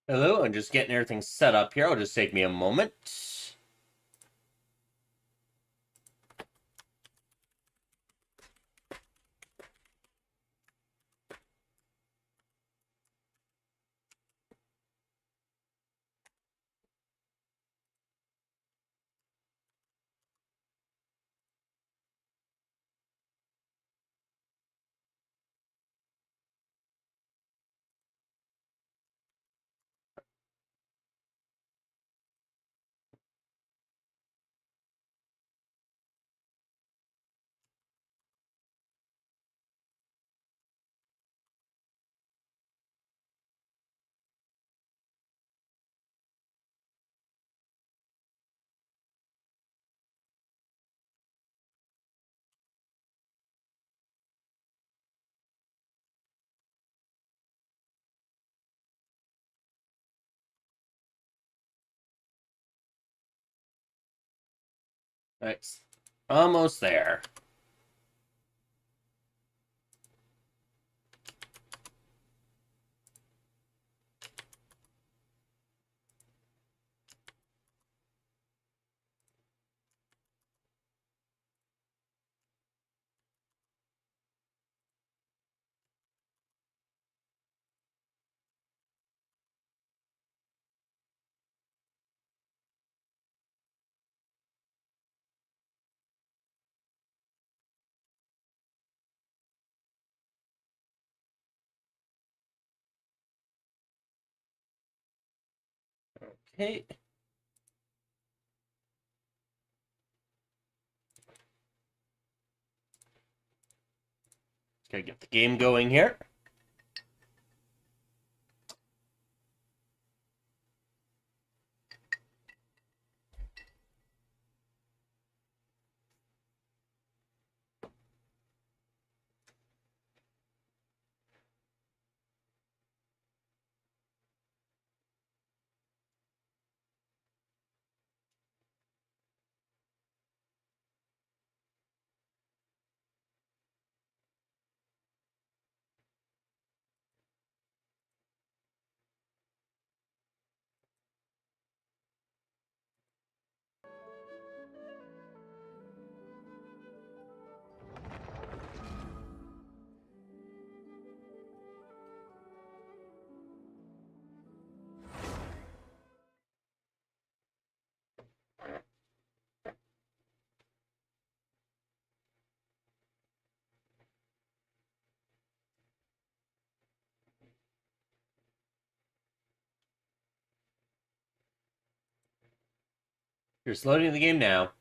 Hello, I'm just getting everything set up here. It'll just take me a moment. It's almost there. Okay. Just gotta get the game going here. Just loading the game now.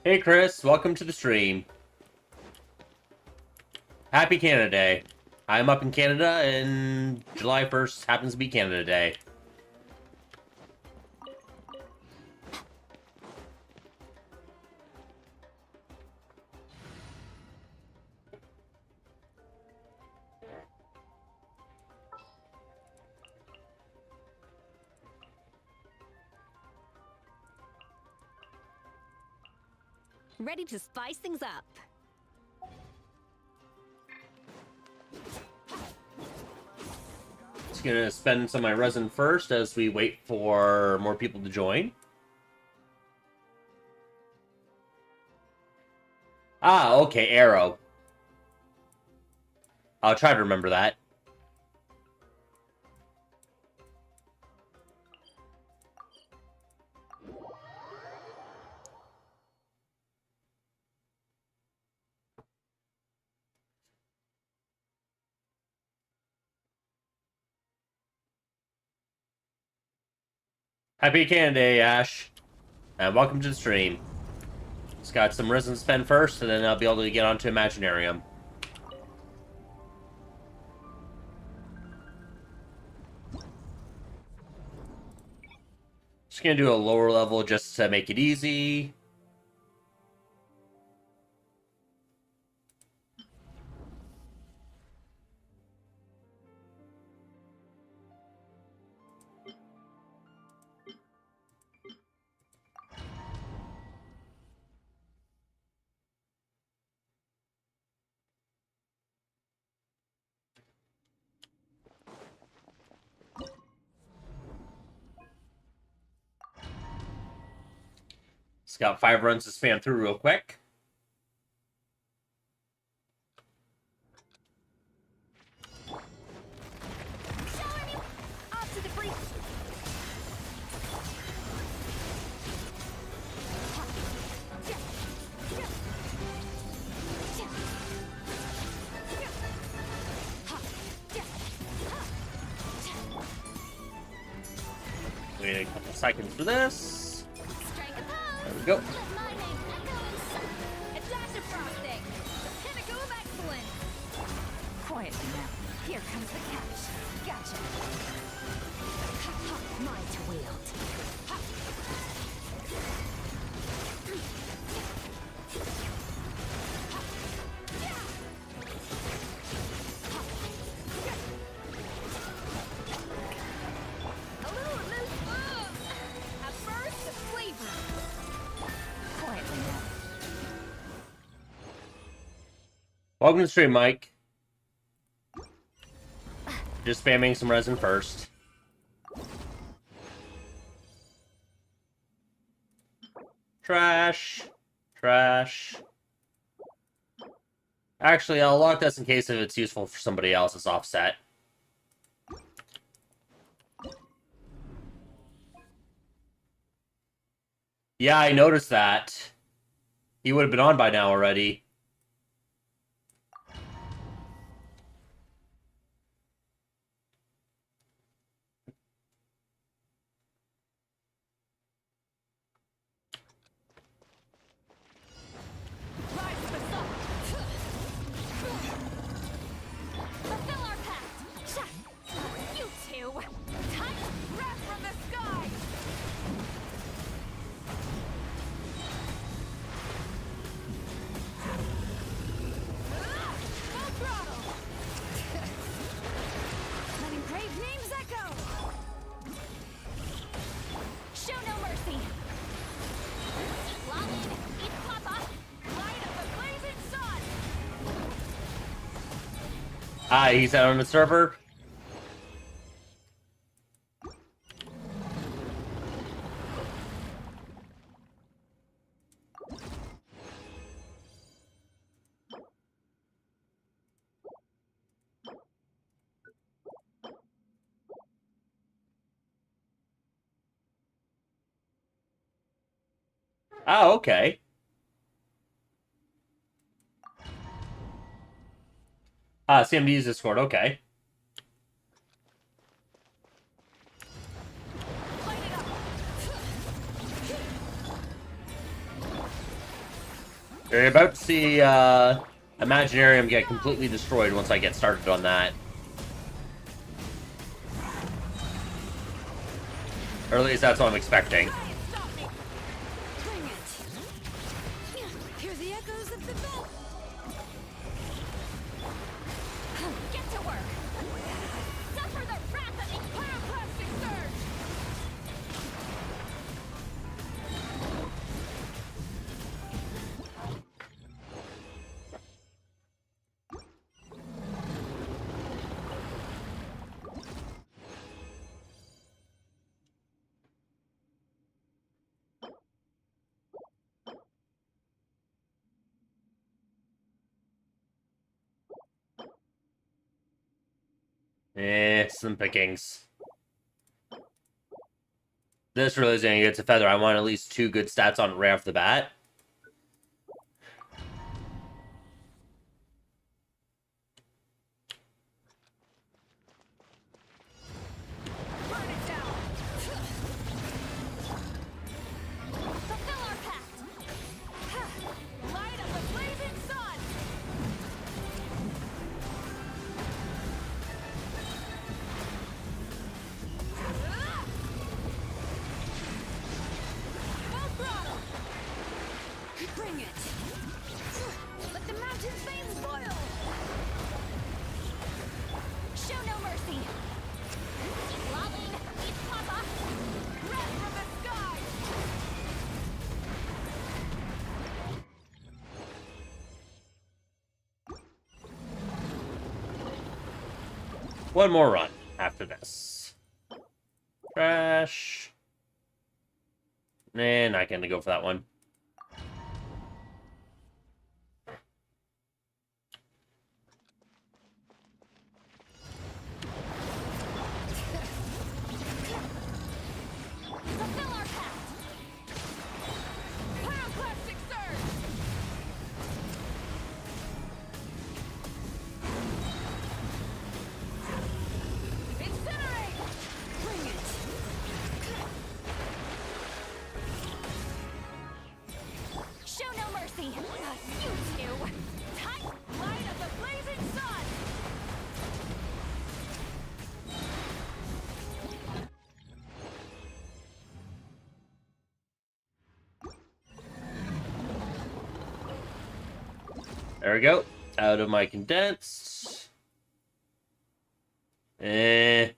Hey Chris, welcome to the stream. Happy Canada Day. I'm up in Canada and July 1st happens to be Canada Day. Ready to spice things up. Just gonna spend some of my resin first as we wait for more people to join. Ah, okay, arrow. I'll try to remember that. Happy Canada Day, Ash. And welcome to the stream. Just got some resin to spend first, and then I'll be able to get onto Imaginarium. Just gonna do a lower level just to make it easy. It's got 5 runs to span through real quick. Wait a couple seconds for this. There we go. Quietly now. Here comes the catch. Gotcha. Might wield. A little loose. A burst of flavor. Quietly now. Welcome to the stream, Mike. Just spamming some resin first. Trash. Trash. Actually, I'll lock this in case if it's useful for somebody else as offset. Yeah, I noticed that. He would have been on by now already. Fulfill our pact! You two! Tight breath from the sky! Full throttle! Letting brave names echo! Show no mercy! Lolling, eat papa! Light up the blazing sun! Ah, he's out on the server. Oh, okay. Ah, CMD's Discord, okay. Light it up! You're about to see Imaginarium get completely destroyed once I get started on that. Or at least that's what I'm expecting. Try and stop me! Bring it! Hear the echoes of the bell! Get to work! Suffer the wrath of the pyroclastic surge! Some pickings. This really is gonna get to feather. I want at least 2 good stats on it right off the bat. Burn it down! Fulfill our pact! Light up the blazing sun! Full throttle! Bring it! Let the mountain's veins boil! Show no mercy! Lolling, eat papa! Breath from the sky! One more run after this. Trash. And I can go for that one. There we go. Out of my condensed. Eh.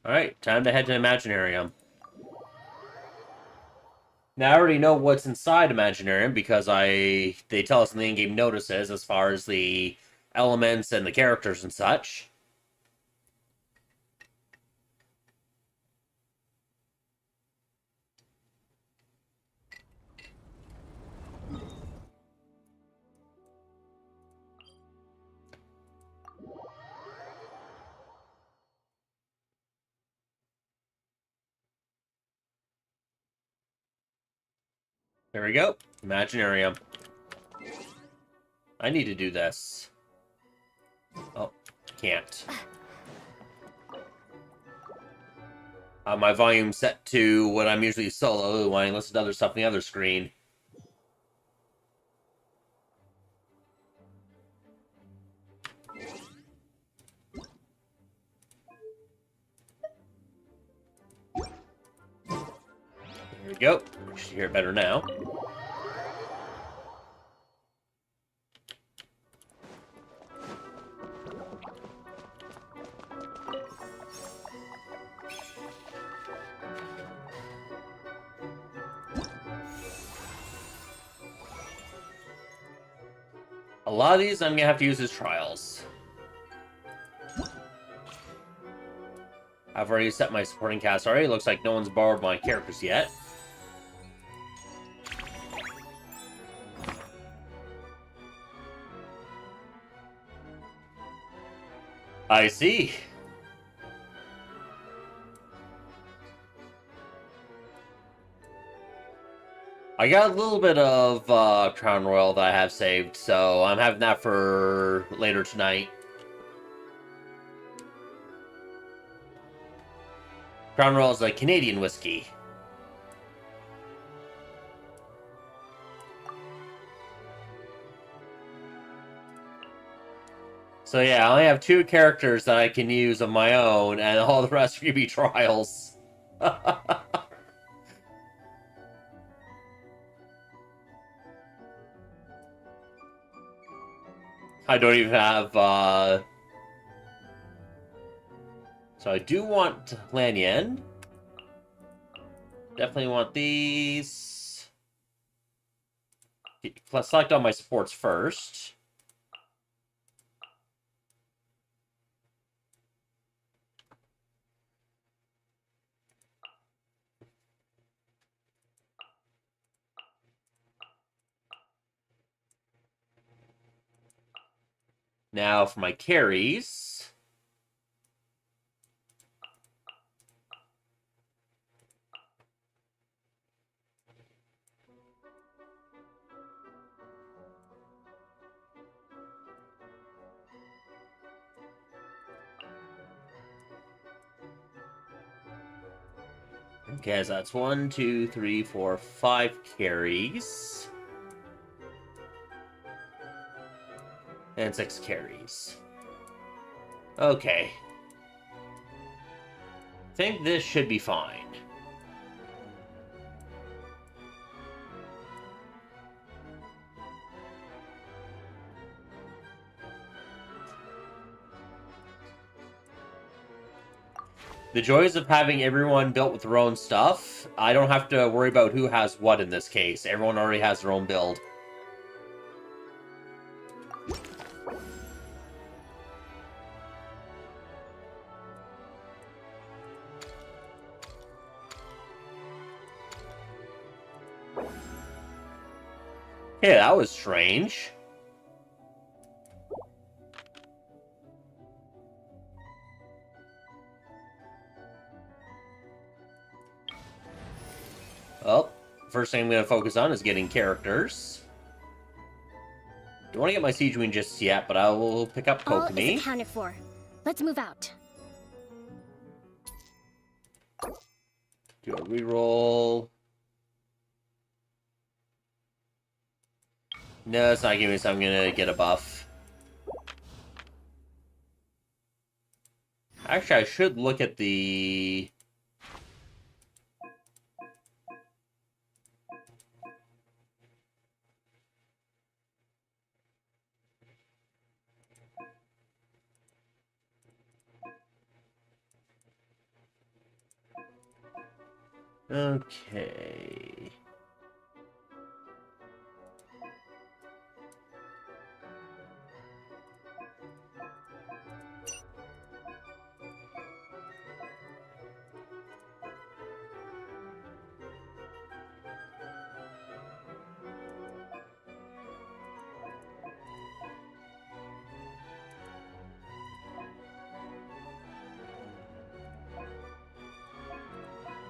Alright, time to head to Imaginarium. Now, I already know what's inside Imaginarium because they tell us in the in-game notices as far as the elements and the characters and such. There we go. Imaginarium. I need to do this. Oh, can't. My volume set to what I'm usually solo when I listen to other stuff on the other screen. There we go. You should hear it better now. A lot of these I'm gonna have to use as trials. I've already set my supporting cast already. Looks like no one's borrowed my characters yet. I see. I got a little bit of Crown Royal that I have saved, so I'm having that for later tonight. Crown Royal is a Canadian whiskey. So yeah, I only have 2 characters that I can use of my own, and all the rest are going to be trials. I don't even have, So I do want Lanyan. Definitely want these. Let's select all my supports first. Now for my carries. Okay, so that's 1, 2, 3, 4, 5 carries. And 6 carries. Okay. I think this should be fine. The joys of having everyone built with their own stuff, I don't have to worry about who has what in this case. Everyone already has their own build. Yeah, that was strange. Well, first thing I'm going to focus on is getting characters. Don't want to get my Siege Queen just yet, but I will pick up All Kokomi. is accounted for. Let's move out. Do a reroll. No, it's not giving me, so I'm going to get a buff. Actually, I should look at the... Okay.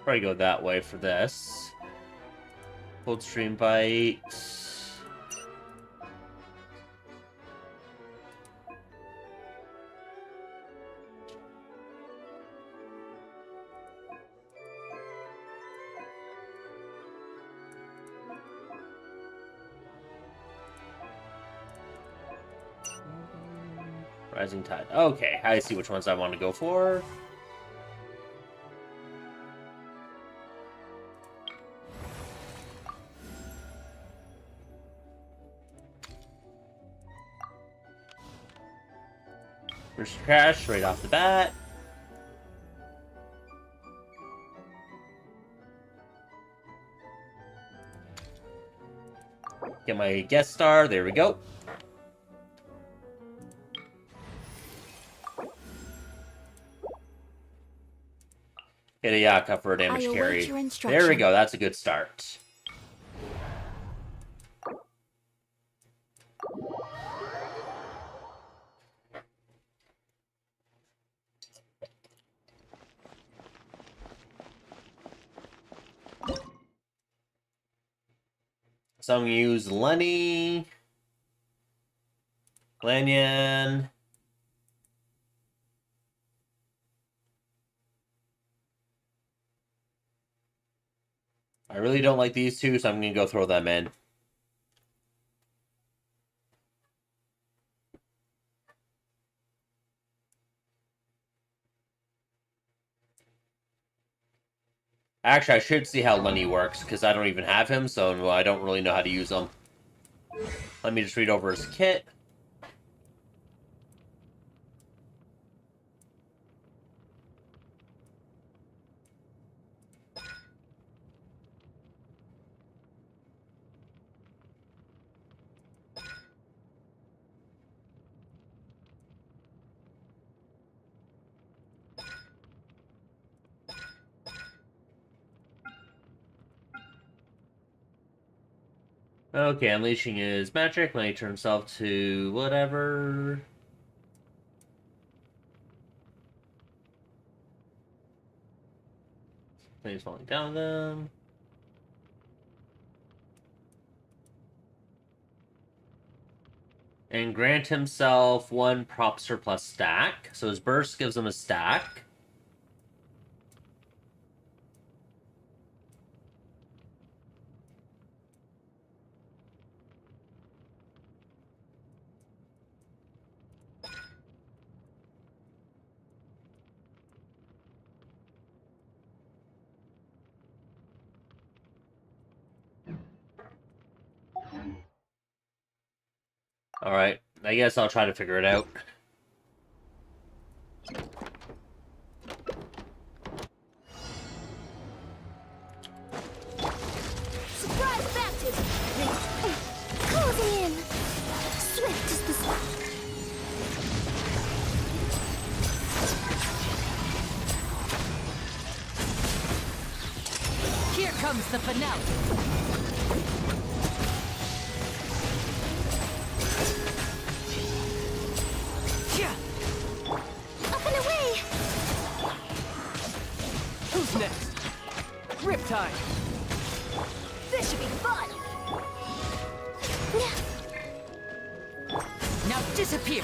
Probably go that way for this. Cold Stream Bite. Rising Tide. Okay, I see which ones I want to go for. First crash right off the bat. Get my guest star. There we go. Get a Yaka for a damage carry. There we go. That's a good start. So I'm going to use Lenny, Lanyan, I really don't like these two, so I'm going to go throw them in. Actually, I should see how Lenny works, because I don't even have him, so I don't really know how to use him. Let me just read over his kit. Okay, unleashing his magic. Let me turn himself to whatever. He's falling down them. And grant himself 1 prop surplus stack. So his burst gives him a stack. Alright, I guess I'll try to figure it out. Surprise baptism! Closing in! Swift as the sun. Here comes the finale. Up and away! Who's next? Riptide. This should be fun! Now disappear.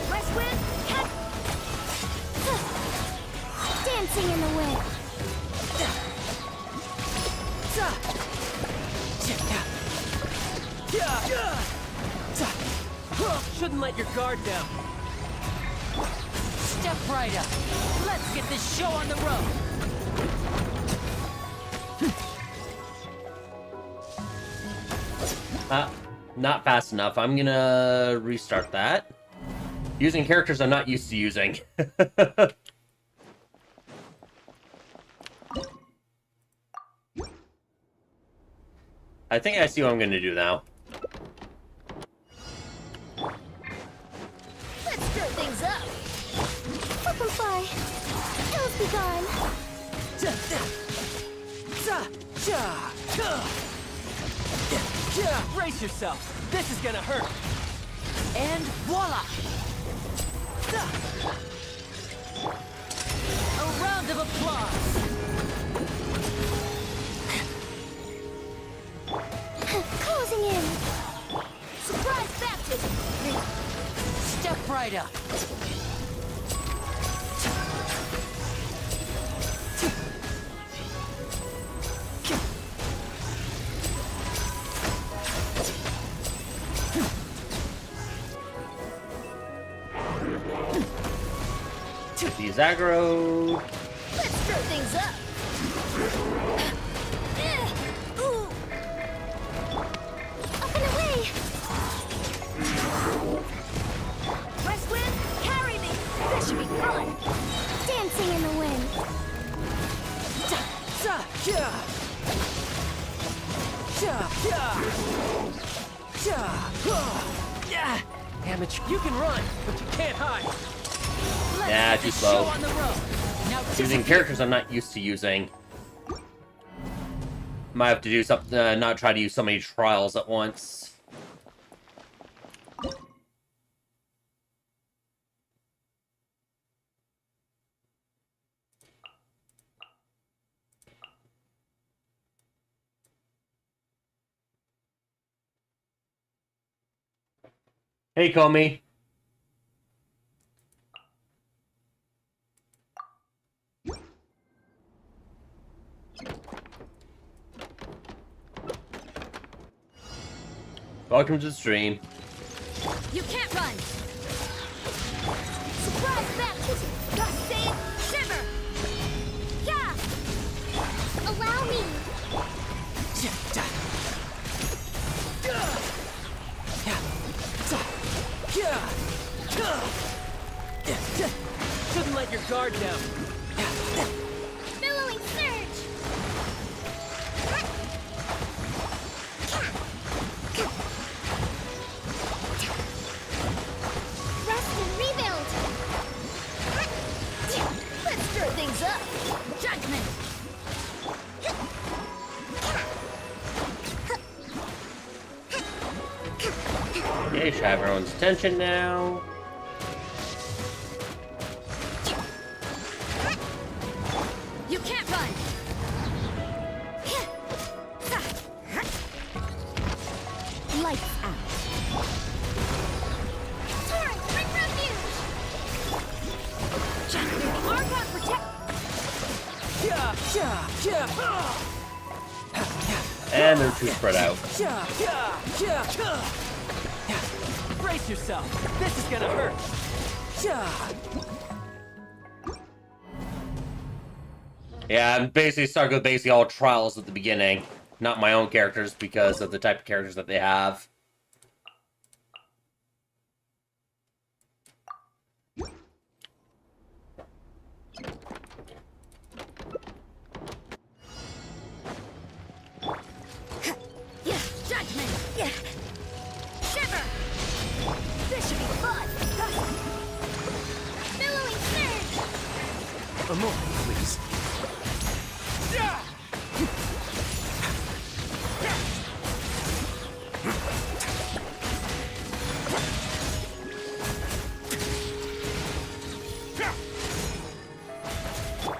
West wind, cat! Dancing in the wind. Shouldn't let your guard down. Step right up. Let's get this show on the road. Not fast enough. I'm gonna restart that. Using characters I'm not used to using. I think I see what I'm gonna do now. Let's stir things up. Flip and fly. Hills be gone. Brace yourself. This is gonna hurt. And voila! A round of applause. Closing in. Surprise baptism. Step right up. These aggro. Let's stir things up. Ooh. Up and away. West wind, carry me. This should be fun. Dancing in the wind. Amateur, you can run, but you can't hide. Yeah, too slow. On the road. Now Using characters I'm not used to using. Might have to do something, not try to use so many trials at once. Hey, Comey. Welcome to the stream. You can't run. Surprise baptism. Got save. Shiver. Yeah. Allow me. Shouldn't let your guard down. Billowing surge. Rest and rebuild. Let's stir things up. Judgment. Okay, should have everyone's attention now. You can't run. Lights out. Torrent, bring refuge. Argon protect. And they're too spread out. Brace yourself. This is gonna hurt. Yeah, I'm basically stuck with basically all trials at the beginning. Not my own characters because of the type of characters that they have. Yeah, judgment. Yeah. Shiver. This should be fun. Billowing surge. A moment, please.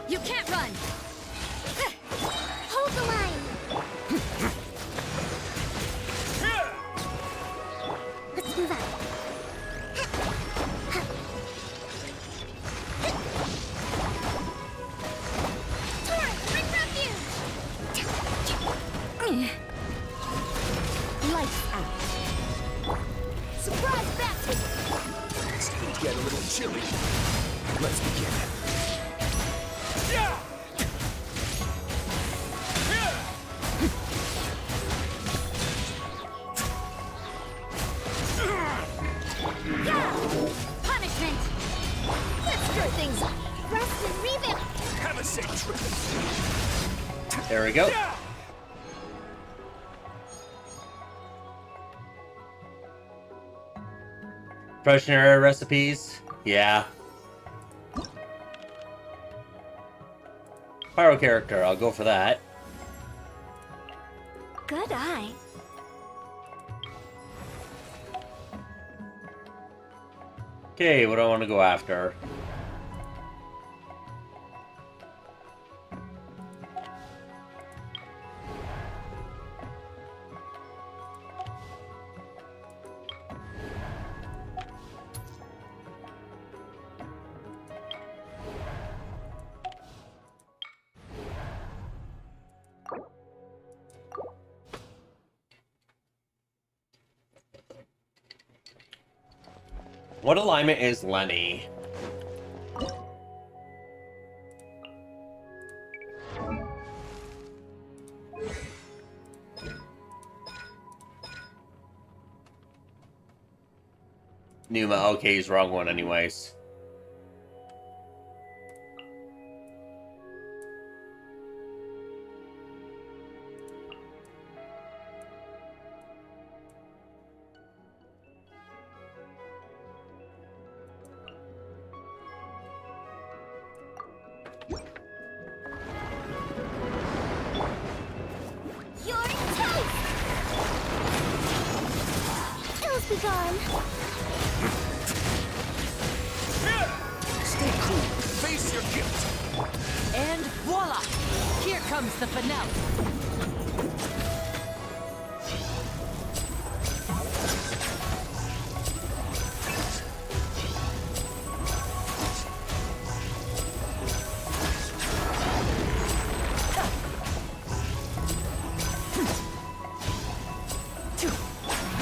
You can't run. Hold the line. Let's move out. Torrent, bring refuge. Lights out. Surprise baptism. It's going to get a little chilly. Let's begin. There we go. Pressure recipes? Yeah. Pyro character, I'll go for that. Good eye. Okay, what do I want to go after? What alignment is Lenny? Numa, okay, he's wrong one anyways. You're toast! Ills be gone. Stay cool. Face your guilt. And voila! Here comes the finale.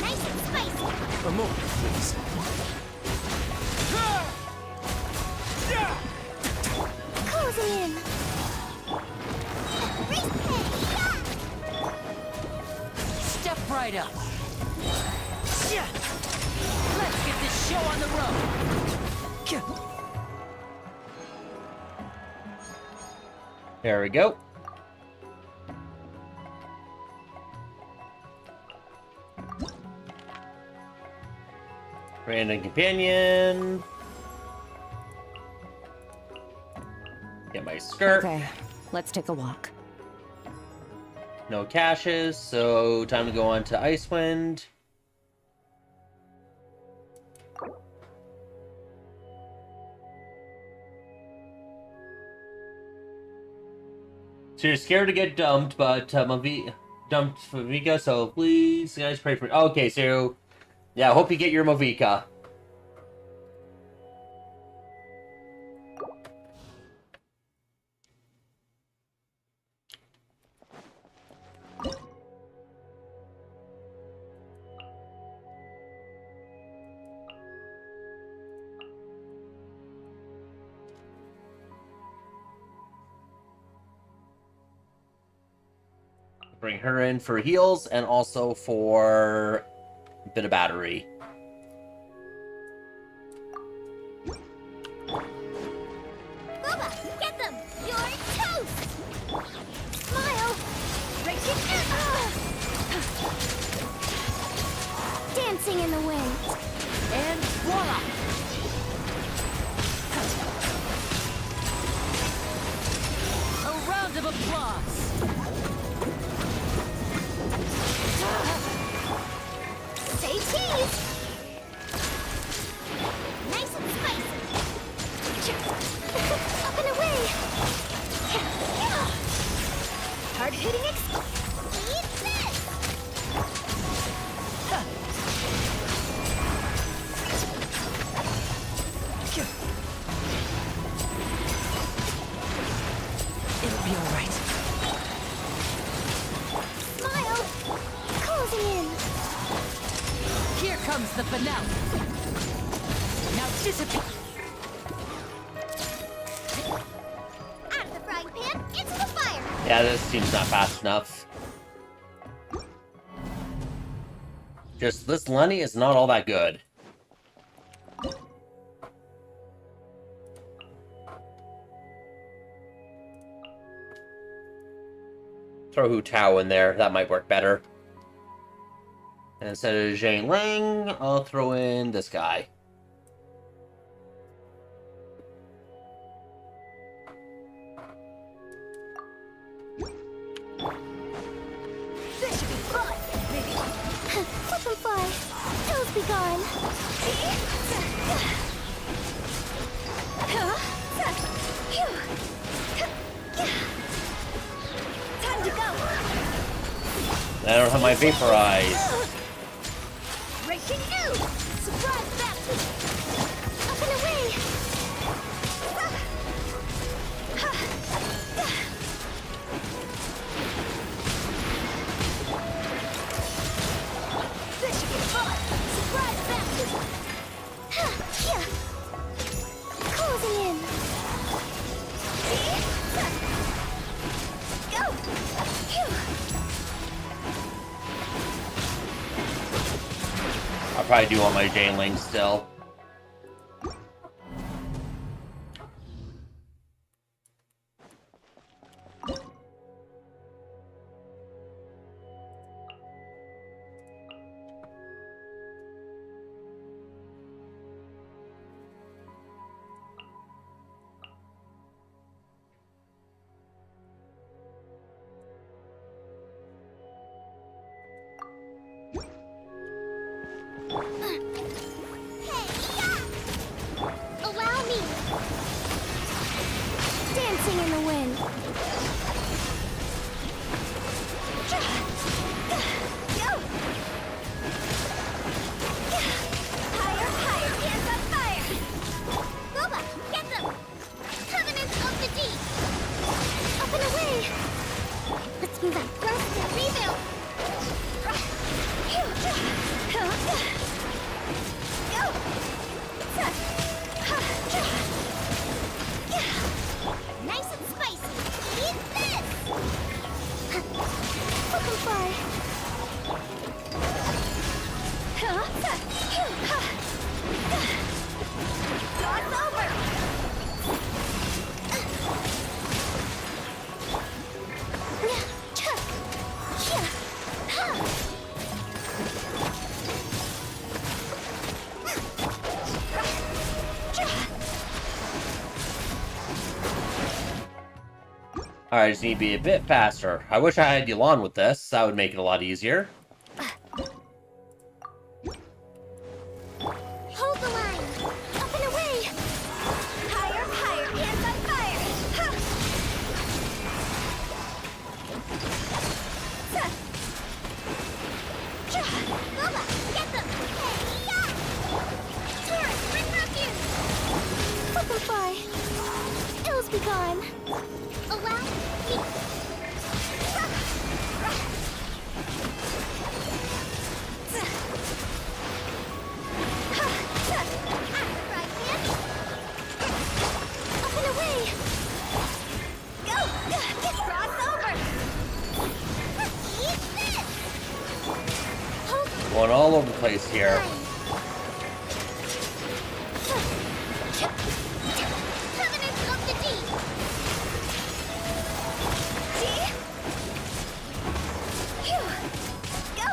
Nice and spicy. A moment, please. Closing in. Step right up. Yeah. Let's get this show on the road. There we go. Random companion. Get my skirt. Okay, let's take a walk. No caches, so time to go on to Icewind. So you're scared to get dumped, but dumped Favika, so please, guys, pray for me. Okay, so yeah, I hope you get your Movika. Bring her in for heals and also for a bit of battery. Booba, get them! You're toast! Smile! Dancing in the wind. And voila! A round of applause. Say cheese! Nice and spicy. Up and away! Hard-hitting Eat this! It'll be all right. Smile! Closing in. Here comes the finale. Now disappear. Out of the frying pan, into the fire! Yeah, this seems not fast enough. Just, this Lenny is not all that good. Throw Hu Tao in there. That might work better. And instead of Zhang Ling, I'll throw in this guy. This should be fun, maybe. Flip and fly. Toes be gone. Time to go. I don't have my Vaporize. Breaking new. Surprise baptism. Up and away. This should be fun. Surprise baptism. Yeah. Closing in. Go. I'll probably do on my Zhang Ling still. Allow me. Dancing in the wind. Go. Higher, higher, dance on fire. Boba, get them. Covenant of the deep. Up and away. Let's move out. Growth and rebuild. Go. Nice and spicy. Eat this. Flip and fly. It's over. Alright, I just need to be a bit faster. I wish I had Yulan with this. That would make it a lot easier. Hold the line. Up and away. Higher, higher, hands on fire. Boba, get them. Hey-ya! Taurus, bring refuge. Flip and fly. Ills be gone. Allow me. Up and away. Go. Cross over. Eat this. Hold Going all over the place here. Covenant of the deep. See? Phew. Go.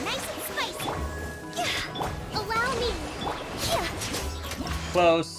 Nice and spicy. Allow me. Close.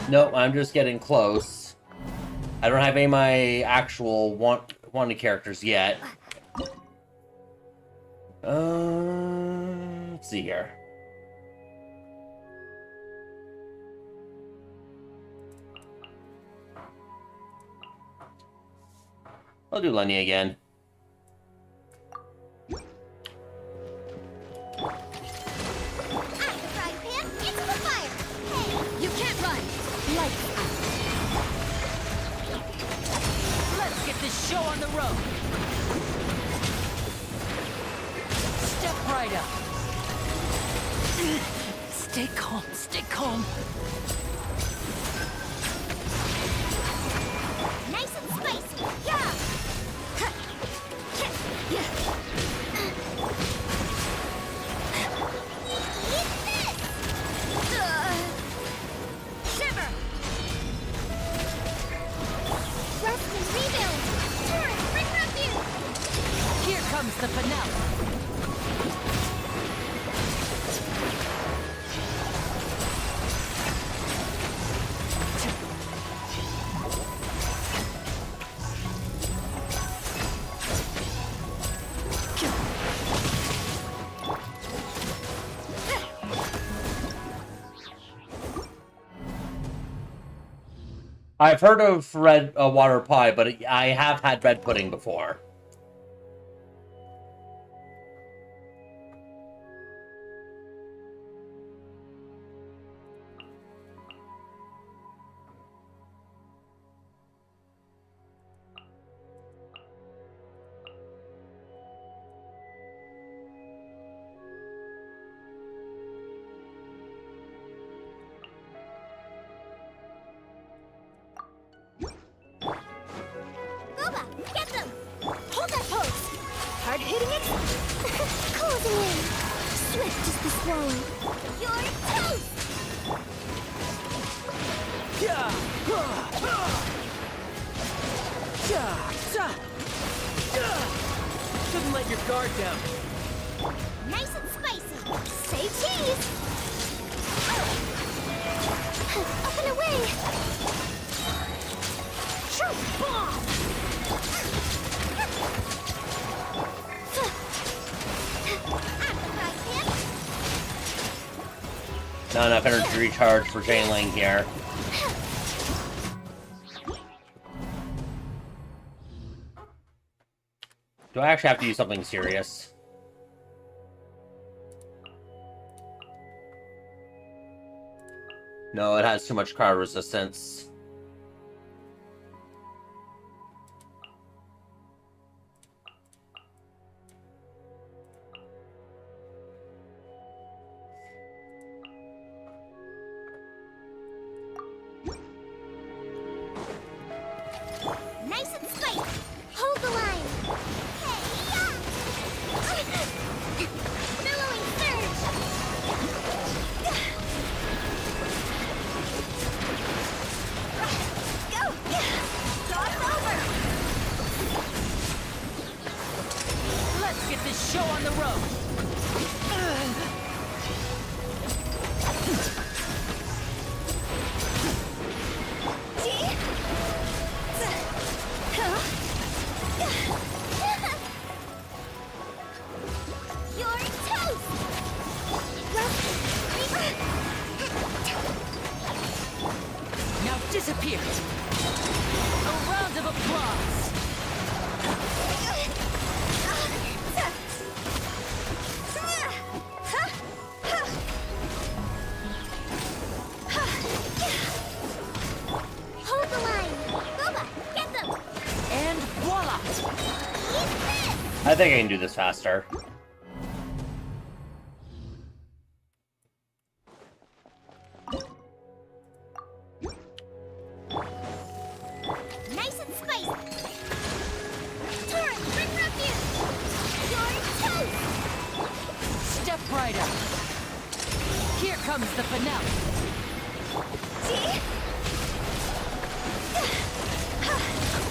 Nope, I'm just getting close. I don't have any of my actual wanted characters yet. Let's see here. I'll do Lenny again. You can't run! Lights out! Let's get this show on the road. Step right up. Stay calm, stay calm. Nice and spicy! Yeah! Eat this! Shiver! Rest and rebuild! Turret, bring refuge! Here comes the finale. I've heard of red water pie, but I have had red pudding before. Boba, get them! Hold that pose! Hard hitting it? Closing in! Swift as the swallow! You're toast! Shouldn't let your guard down. Nice and spicy! Say cheese! Up and away! Truth bomb! Not enough energy recharge for Jane Lang here. Do I actually have to use something serious? No, it has too much cryo resistance. Nice and spicy! Hold the line! Hey-ya! Billowing surge! Go! Cross over! Let's get this show on the road. You're toast! Now disappear. A round of applause. Hold the line! Boba, get them! And voila! Eat this! I think I can do this faster. Nice and spicy! Turret, bring refuge! You're toast! Step right up. Here comes the finale. See?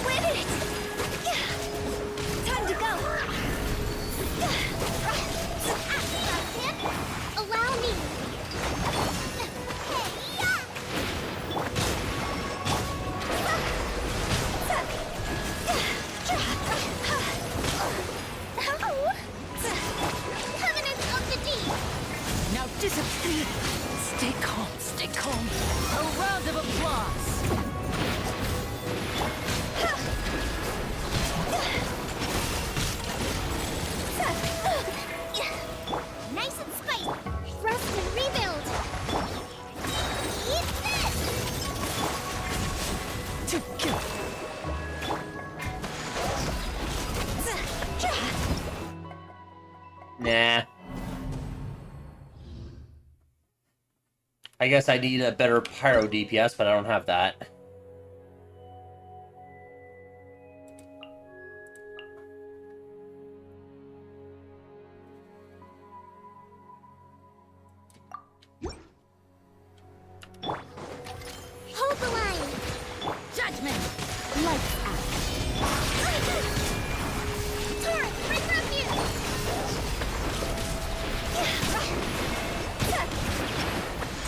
Win it! Time to go! Allow me! Hey-ya! Nah. I guess I need a better Pyro DPS, but I don't have that. Hold the line. Judgment! Lights out. Turret, bring refuge.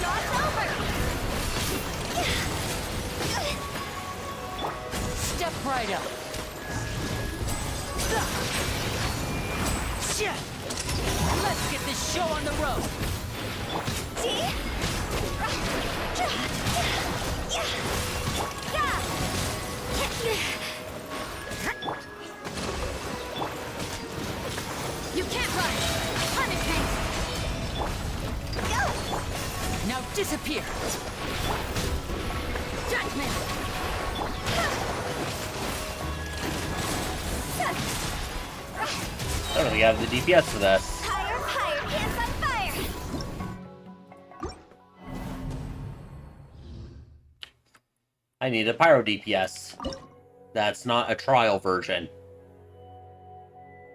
Dodge over. Step right up. Shit! Let's get this show on the road. You can't run. Punish me. Now disappear. Judgment. I don't really have the DPS for this. Higher, higher, hands on fire. I need a Pyro DPS. That's not a trial version.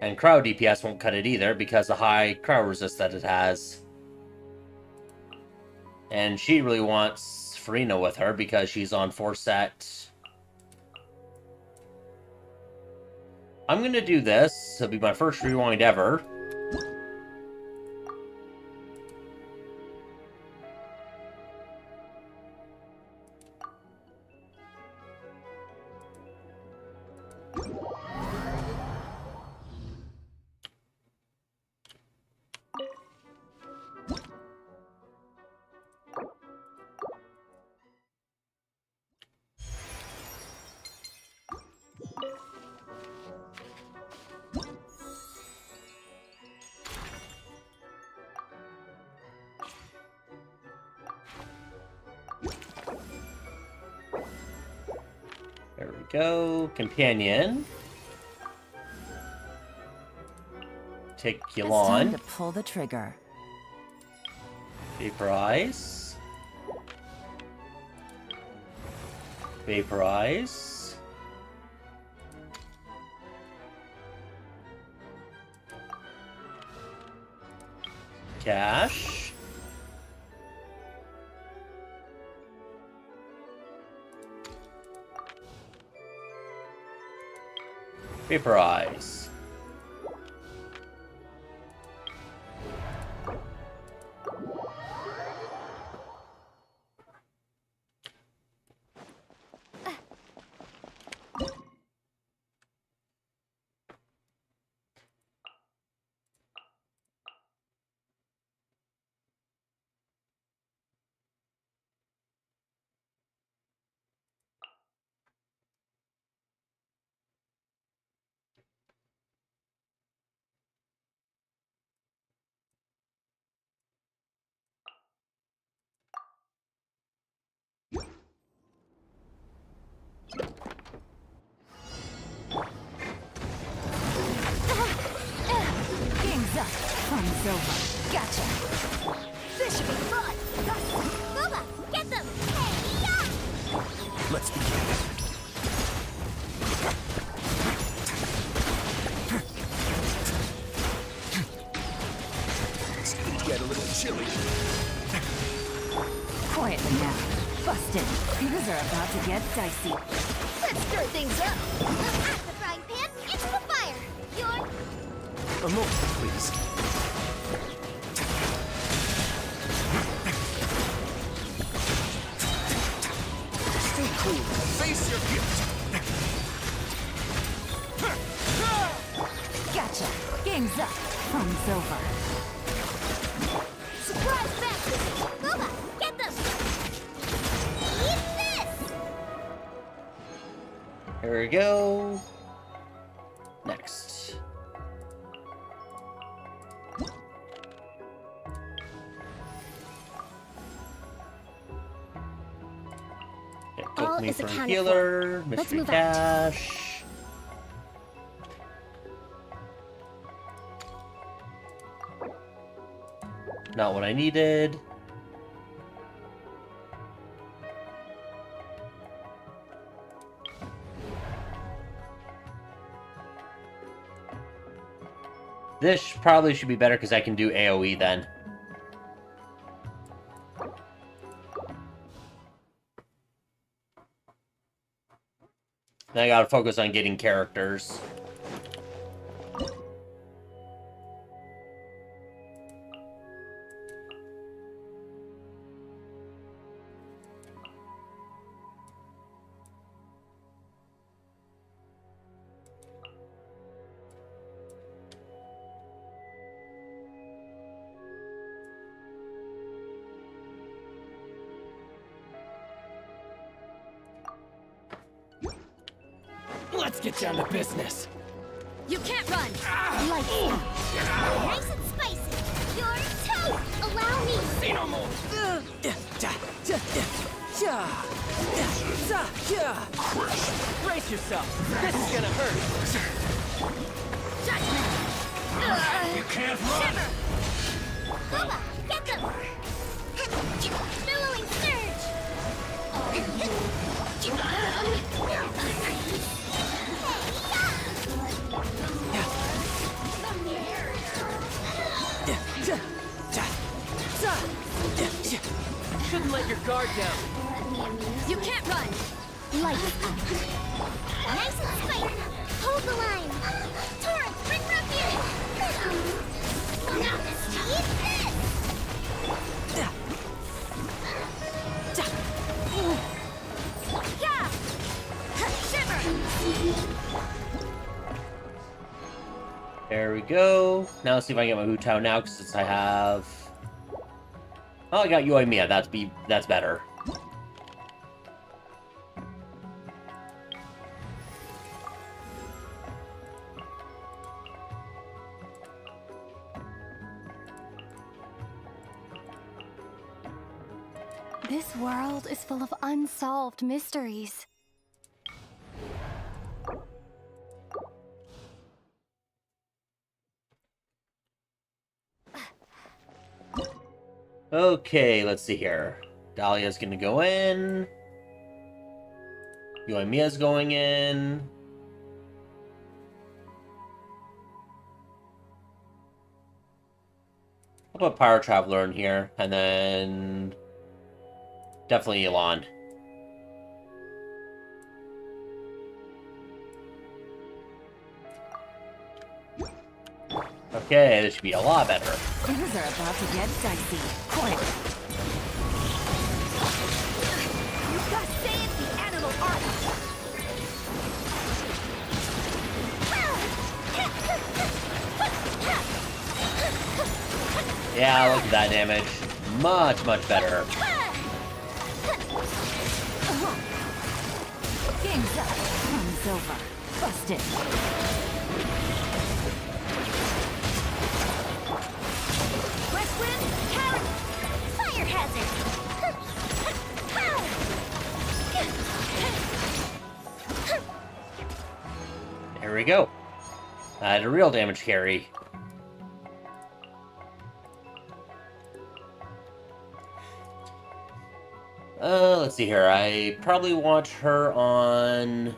And Cryo DPS won't cut it either because the high cryo resist that it has. And she really wants Farina with her because she's on 4 set. I'm gonna do this. It'll be my first rewind ever. There we go. Companion. Take It's time Yulon. to pull the trigger. Vaporize. Vaporize. Cash. Vaporize. Game's up. Fun's over. Gotcha. This should be fun. Boba, get them. Hey, yeah. Let's begin. It's gonna get a little chilly. Quietly now. Busted. Things are about to get dicey. Let's stir things up. At the frying pan, into the fire. You're A moment, please. Stay cool. Face your gift. Gotcha. Game's up. Fun's over. surprise baptism. Boba, get them. Eat this. Here we go. Next. Okay, All Cook Me is for accounted healer, Let's mystery move out. cash. Not what I needed. This probably should be better because I can do AoE then. Then I gotta focus on getting characters. Let's get down to business. You can't run. Lights out. Nice and spicy. Your toe. Allow me. Say no more. Brace yourself. This is gonna hurt. Judgment. You can't run! Booba, get them. Billowing Shouldn't let your guard down. You can't run. Lights out. Nice and spicy. Hold the line. Torrent, bring ruffian. Eat this. Yeah. Shiver. There we go. Now let's see if I can get my Hu Tao now, because since I have... Oh, I got Yoi Mia. That's better. This world is full of unsolved mysteries. Okay, let's see here. Dahlia's gonna go in. Yoi Mia's going in. I'll put Pyro Traveler in here, and then... definitely Elon. Okay, this should be a lot better. Things are about to get dicey. Quick. You've got to save the animal art. Yeah, look at that damage. Much, much better. Game's up. Runs over. Busted. West wind, carrot, fire hazard. There we go. I had a real damage carry. Let's see here. I probably want her on...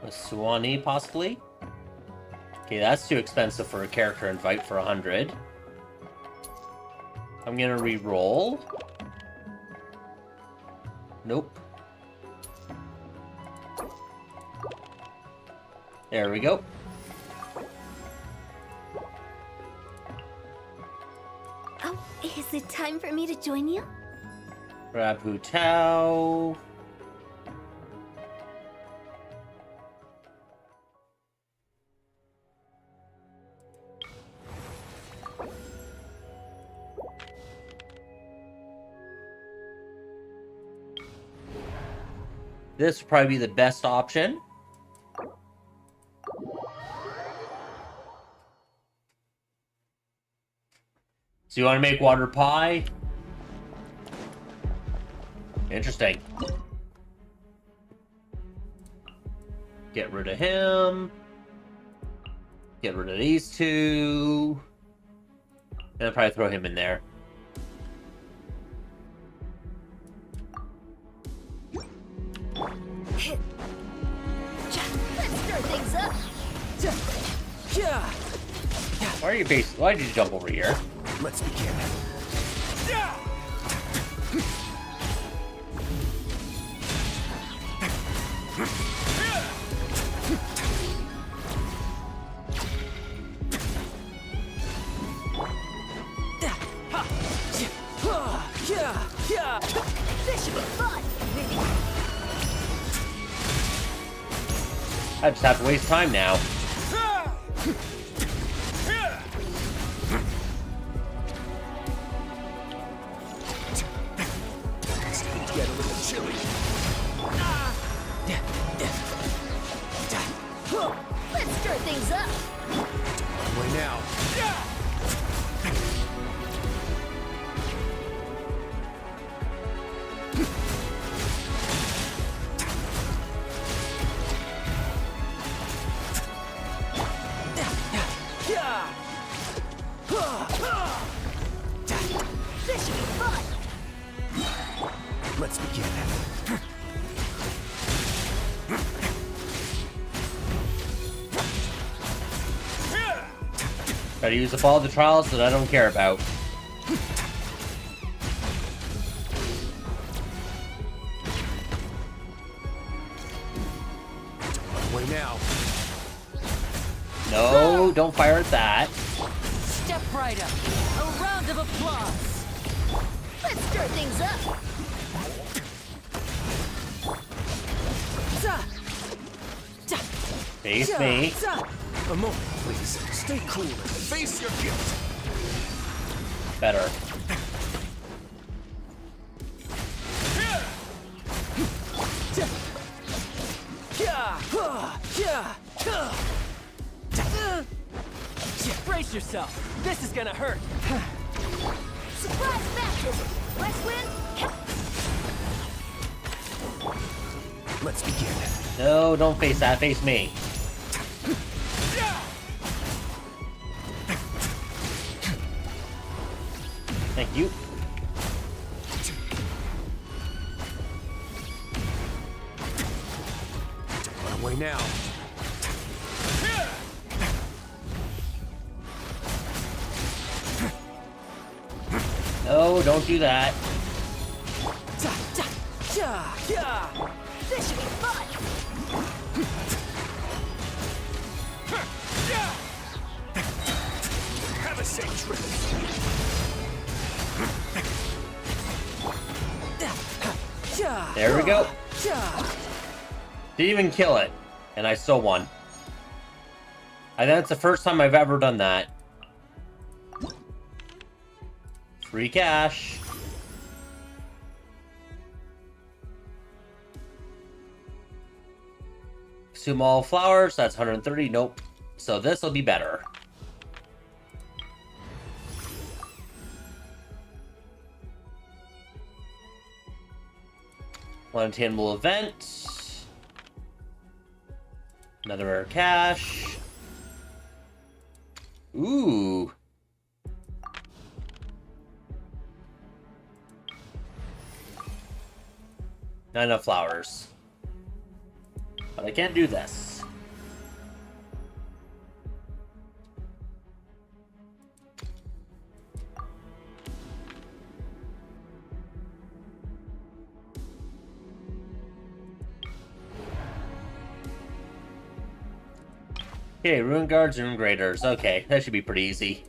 a Suwani, possibly? Okay, that's too expensive for a character invite for 100. I'm gonna re-roll. Nope. There we go. Oh, is it time for me to join you? Grab Hu Tao. This would probably be the best option. So you want to make water pie? Interesting. Get rid of him. Get rid of these two. And I'll probably throw him in there. Let's stir things up. Why did you jump over here? Let's begin. This should be fun. I just have to waste time now. Get a little chilly. Let's stir things up. Way now. This should be fun. Let's begin. Try to use up all the trials that I don't care about. Way now. No, don't fire at that. Step right up. A round of applause. Let's stir things up. Face me. A moment, please. Stay cool and face your guilt. Better. Brace yourself. This is gonna hurt. Surprise baptism. West wind. Let's begin. No, don't face that. Face me. Thank you. Way now. No, don't do that. This should be fun. Have a safe trip. There we go. Didn't even kill it, and I still won. I think that's the first time I've ever done that. Free cash. Consume all flowers, that's 130, nope. So this will be better. One attainable event. Another rare cash. Ooh. Not enough flowers. But I can't do this. Okay, Rune Guards, Rune Graders. Okay, that should be pretty easy.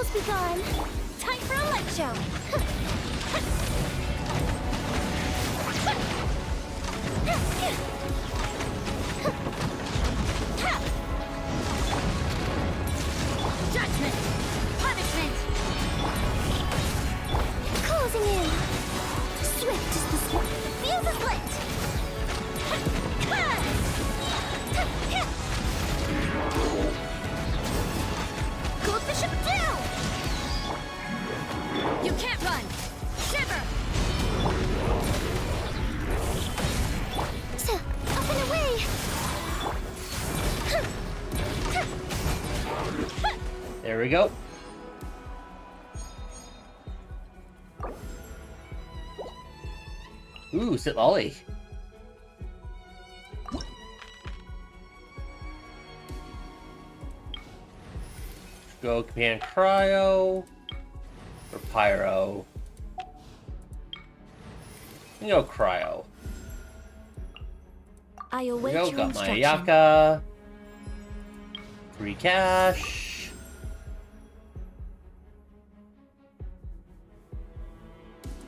Toes be gone. Time for a light show. Judgment! Punishment! Closing in. Swift is the sword. The fuse is lit. Gold Bishop down. You can't run! Shiver! Up and away. There we go. Ooh, sit lolly. Go command Cryo or Pyro. You go Cryo. I There we await go, your got my instruction. Ayaka. Free cash.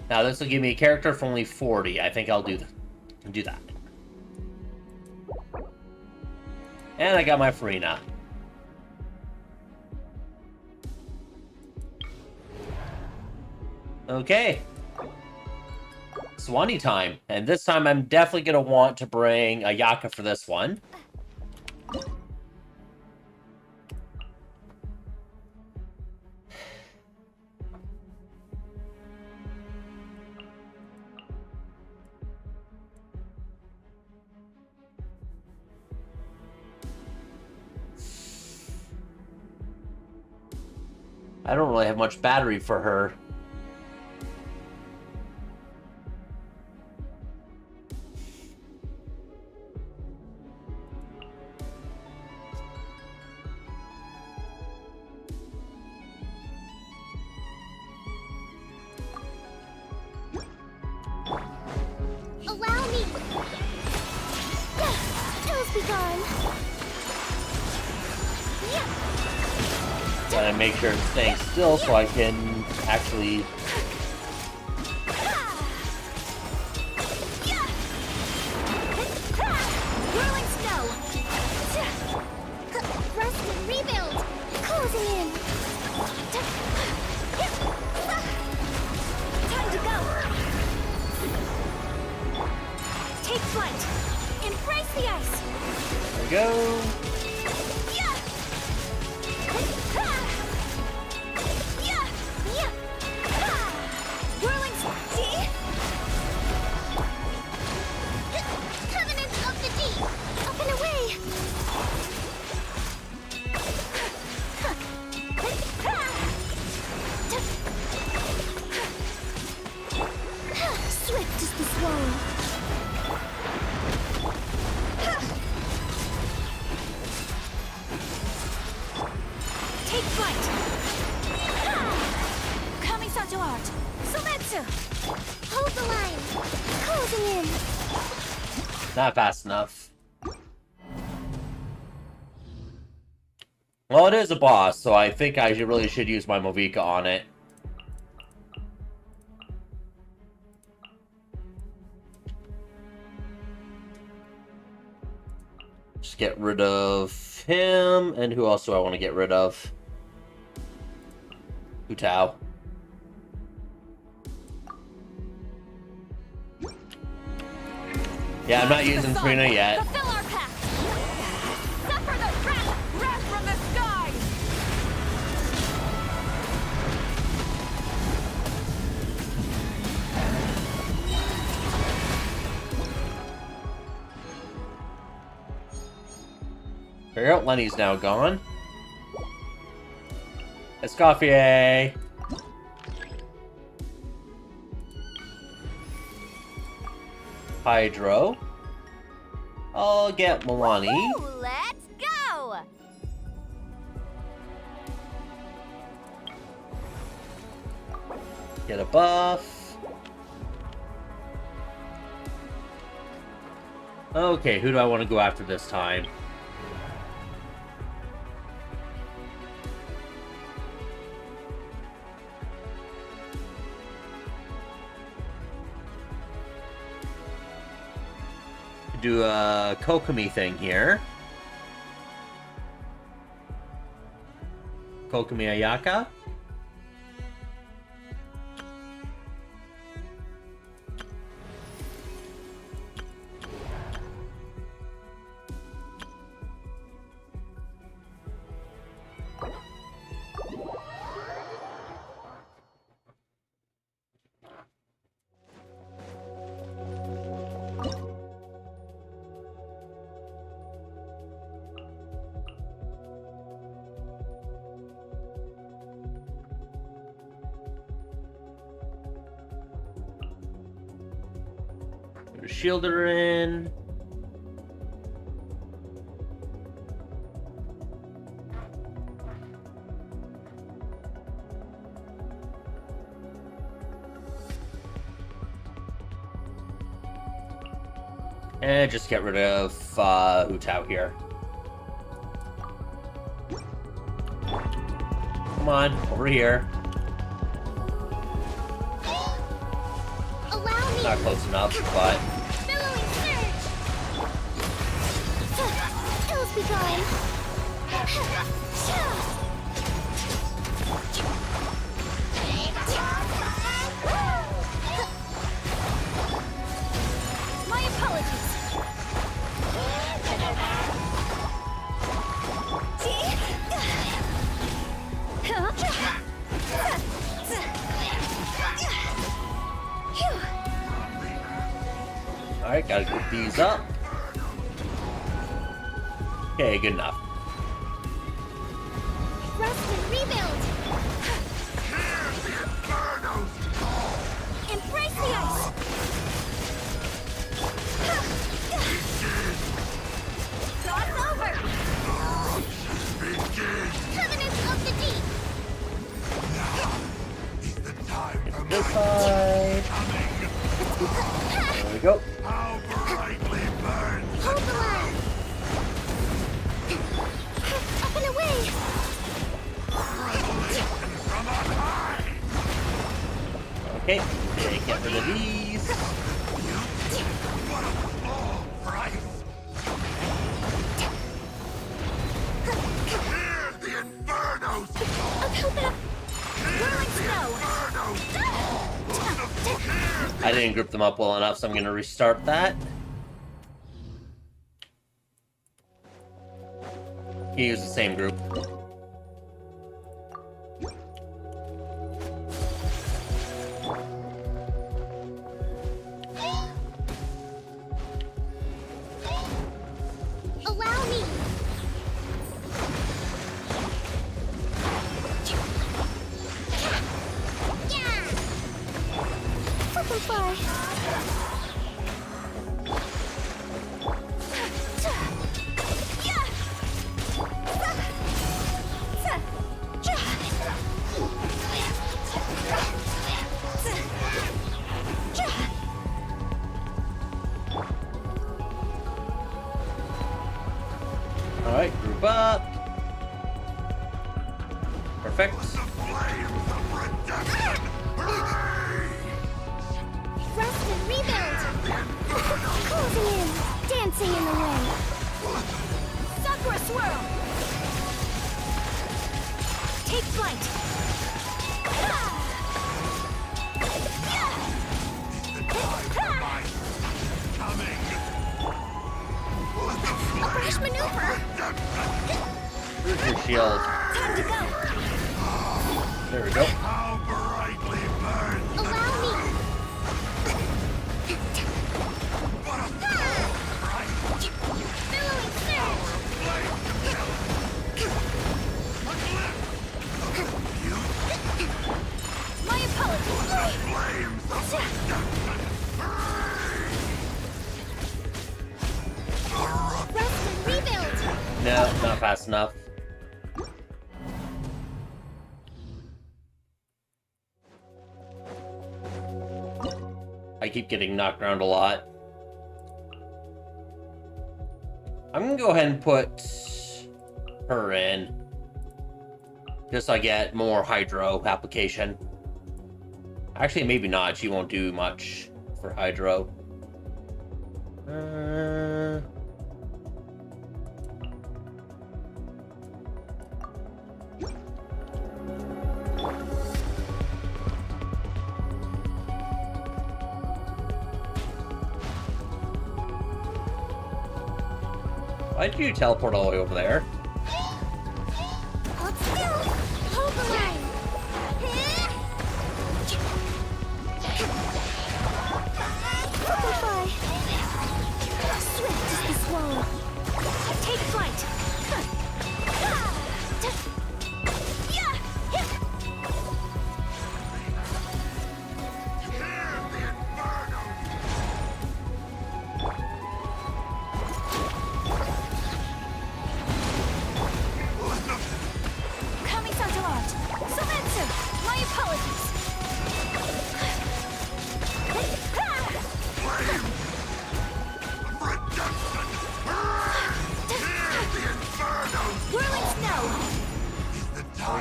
Now this will give me a character for only 40. I think I'll do that. And I got my Farina. Okay. Swanee time. And this time I'm definitely going to want to bring Ayaka for this one. I don't really have much battery for her. Allow me. Toes be gone. Gotta make sure it's staying still so I can actually... Whirling snow. Rest and rebuild. Closing in. Time to go. Take flight. Embrace the ice. There we go. Whirling sea. Covenant of the deep. Up and away. Swift is the swallow. Take flight. Kamisato art. Sometsu. Hold the line. Closing in. Not fast enough. Well, it is a boss, so I think I really should use my Movika on it. Just get rid of him, and who else do I want to get rid of? Hutao. Yeah, I'm not using Trina yet. Fulfill our path! Suffer the wrath from the skies! There you go, Lenny's now gone. Escoffier! Hydro. I'll get Milani. Ooh, let's go. Get a buff. Okay, who do I want to go after this time? do a Kokomi thing here. Kokomi Ayaka. Shield her in. And just get rid of Utao here. Come on, over here. Allow me. Not close enough, but... Billowing surge. Ills be gone. My apologies. Alright, gotta group these up. Okay, good enough. Rest and rebuild. Embrace the ice. Cross over. Covenant of the deep. This side. There we go. Hold the line. Up and away. Okay, get rid of these. I'll help it up. Whirling snow. I didn't group them up well enough, so I'm gonna restart that. You use the same group. Allow me. Yeah. Flip and fly. Alright, group up. Perfect. Rest and rebuild. Closing in. Dancing in the wind. Sakura swirl. Take flight. A brash maneuver. Where's your shield? Time to go. There we go. Allow me. Billowing surge. My apologies. Rest and rebuild. No, not fast enough. I keep getting knocked around a lot. I'm gonna go ahead and put her in. Just so I get more hydro application. Actually, maybe not. She won't do much for hydro. Why did you teleport all the way over there? Hold still. Hold the line. Simplify. Swift as the swallow. Take flight.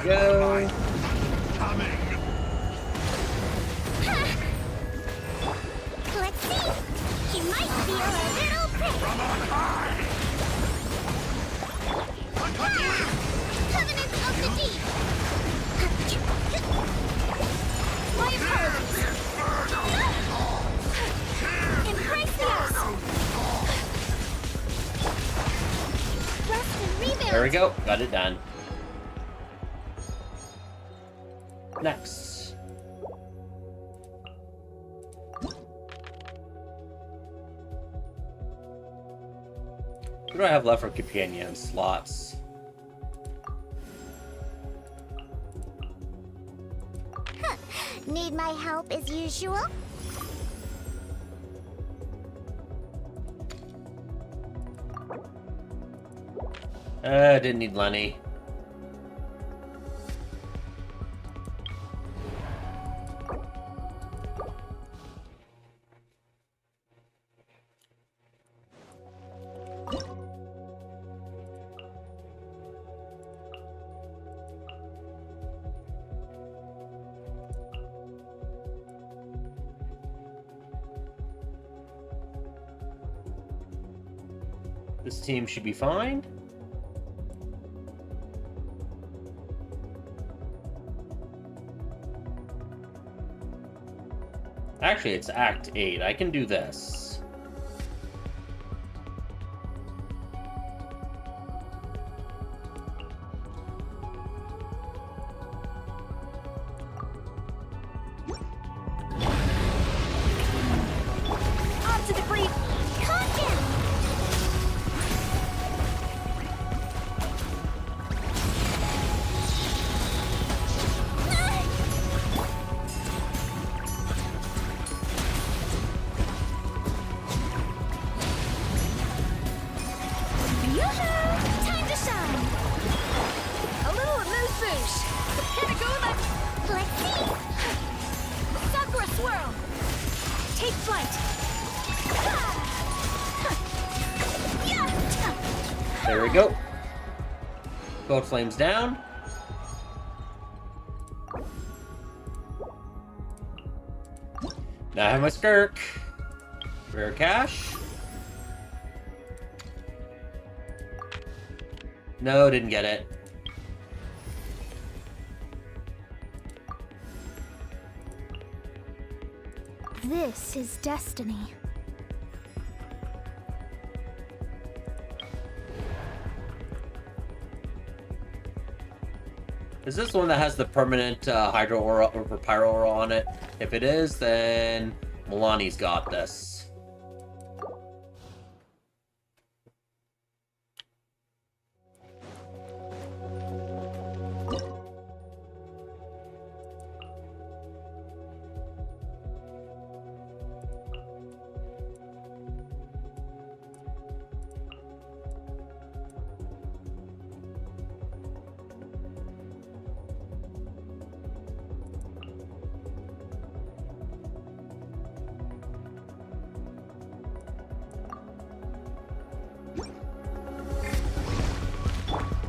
Go. Let's see. He might feel a little bit. Covenant of the Deep. My apologies. Embrace the ice. Rest and rebuild. There we go. Got it done. Next. What do I have left for companion slots? Need my help as usual? Didn't need Lenny. This team should be fine. Actually, it's Act 8. I can do this. On to the brief. Calm down. Time to shine. A little amuse-bouche. Here we go, let's see. Sakura swirl. Take flight. There we go. Both flames down. Now I have my Skirk. Rare cash. No, didn't get it. This is destiny. Is this one that has the permanent Hydro Aura or Pyro Aura on it? If it is, then Milani's got this.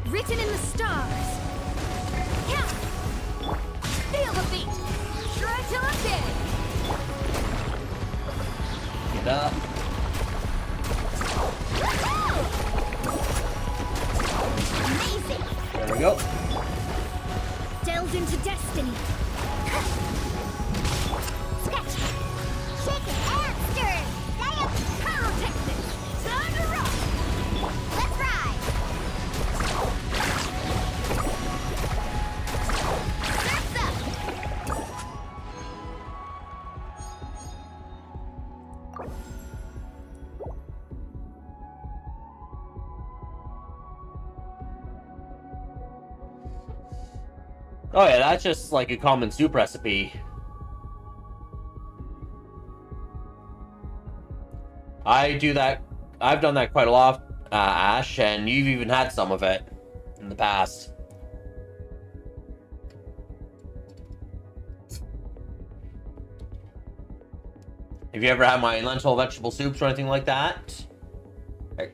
Written in the stars. Yeah. Feel the beat. Try till I'm dead. Get up. Amazing. There we go. Delves into destiny. Sketch. Shake it and stir it. Stay up. Protect it. Time to rock. Let's Oh yeah, that's just like a common soup recipe. I do that. I've done that quite a lot, Ash, and you've even had some of it in the past. Have you ever had my lentil vegetable soups or anything like that? Okay.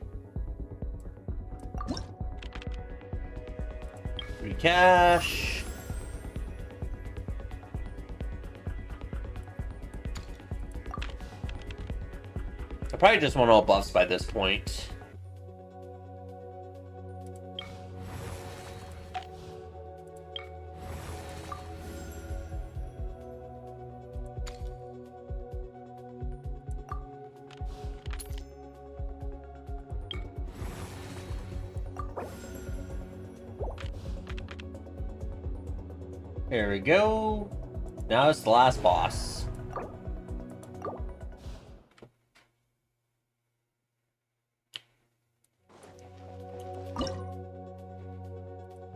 Free cash. I probably just want all buffs by this point. There we go. Now it's the last boss.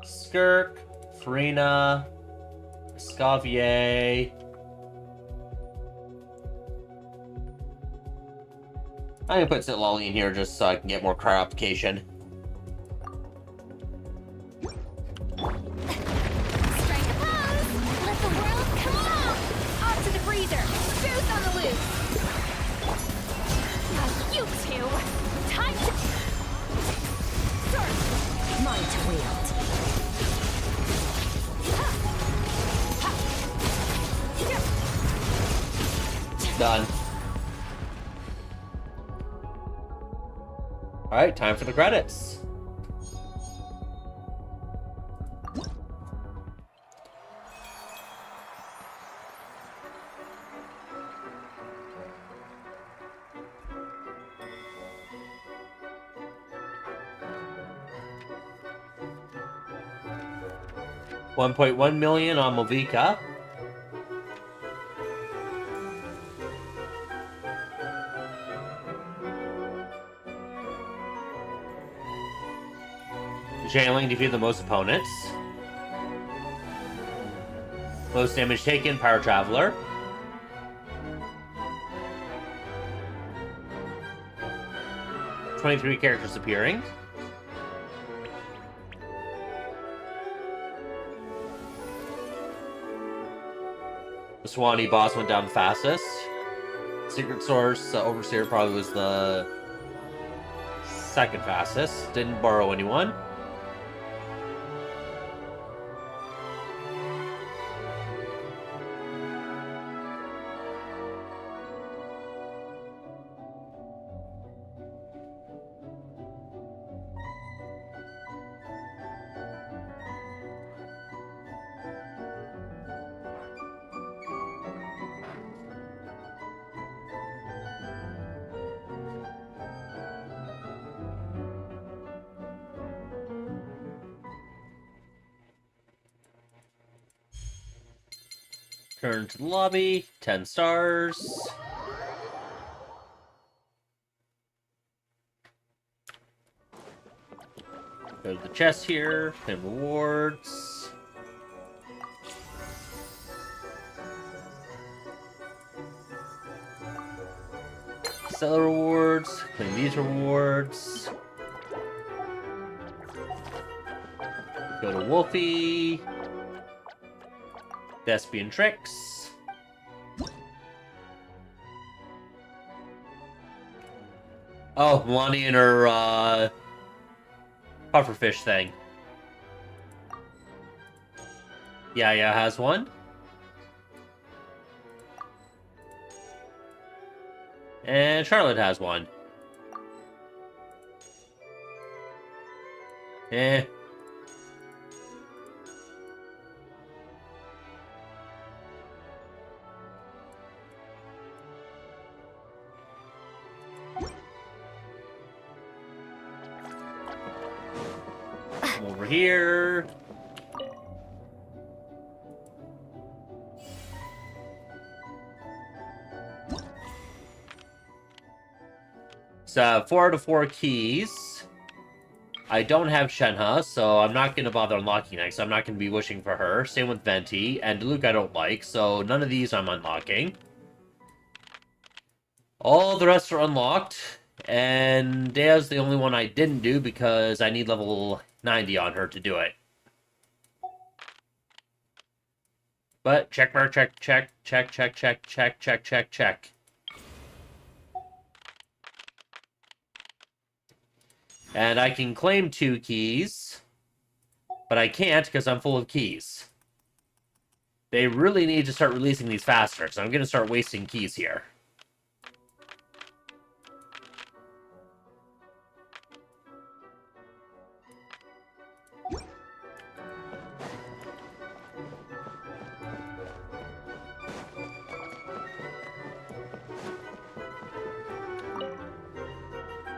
Skirk, Farina, Scavier. I'm gonna put Sitlolly in here just so I can get more cryo application. Strike a pose! Let the world come out! Off to the freezer! Boost on the loose! You two! Time to... Sort! Mind to wield. Done. Alright, time for the credits. $1.1 million on Movica. Jailing defeat the most opponents. Most damage taken, Pyro Traveler. $23 characters appearing. The Swanee boss went down the fastest. Secret Source Overseer probably was the second fastest. Didn't borrow anyone. Turn to the lobby, 10 stars. Go to the chest here, pin rewards. Sell rewards, claim these rewards. Go to Wolfie. Thespian Tricks. Oh, Melanie and her, pufferfish thing. Yeah, has one. And Charlotte has one. Eh. Over here. So 4 out of 4 keys. I don't have Shenhe, so I'm not going to bother unlocking next. I'm not going to be wishing for her. Same with Venti, and Luke I don't like, so none of these I'm unlocking. All the rest are unlocked, and Dea's the only one I didn't do because I need level 90 on her to do it. But check mark, check, check, check, check, check, check, check, check, check. And I can claim 2 keys, but I can't because I'm full of keys. They really need to start releasing these faster, because I'm going to start wasting keys here.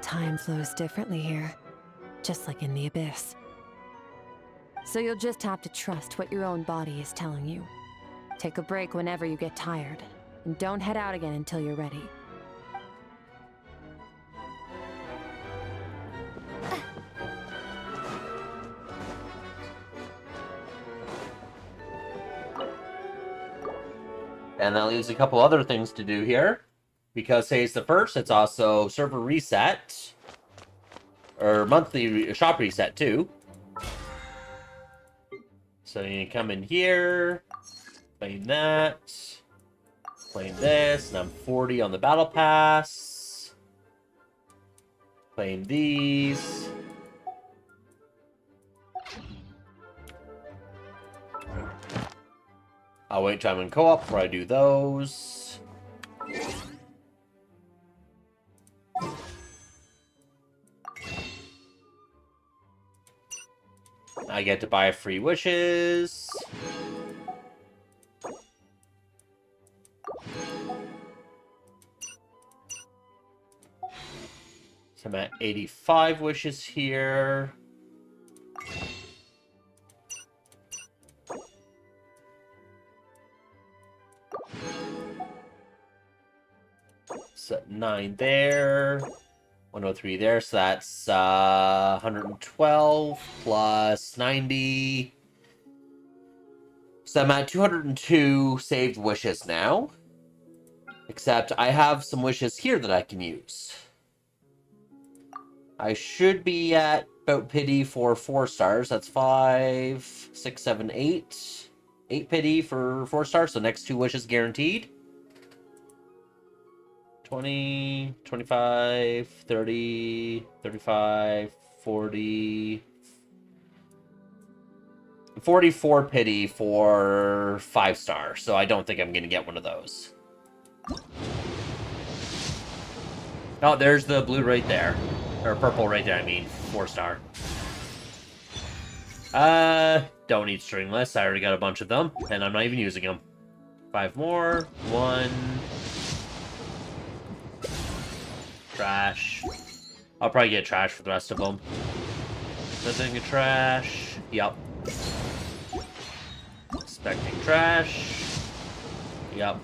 Time flows differently here, just like in the Abyss. So you'll just have to trust what your own body is telling you. Take a break whenever you get tired, and don't head out again until you're ready. And that leaves a couple other things to do here. Because today's the 1st, it's also server reset. Or monthly shop reset, too. So you come in here, claim that, claim this, and I'm 40 on the battle pass. Claim these. I'll wait till I'm in co-op before I do those. I get to buy free wishes. So I'm at 85 wishes here. So 9 there. 103 there, so that's 112 plus 90. So I'm at 202 saved wishes now. Except I have some wishes here that I can use. I should be at about pity for 4 stars. That's 5, 6, 7, 8. 8 pity for 4 stars, so next 2 wishes guaranteed. 20, 25, 30, 35, 40... 44 pity for 5 stars, so I don't think I'm going to get one of those. Oh, there's the blue right there. Or purple right there, I mean. 4 star. Don't need stringless. I already got a bunch of them, and I'm not even using them. 5 more. 1... Trash. I'll probably get trash for the rest of them. Nothing of trash. Yup. Expecting trash. Yup.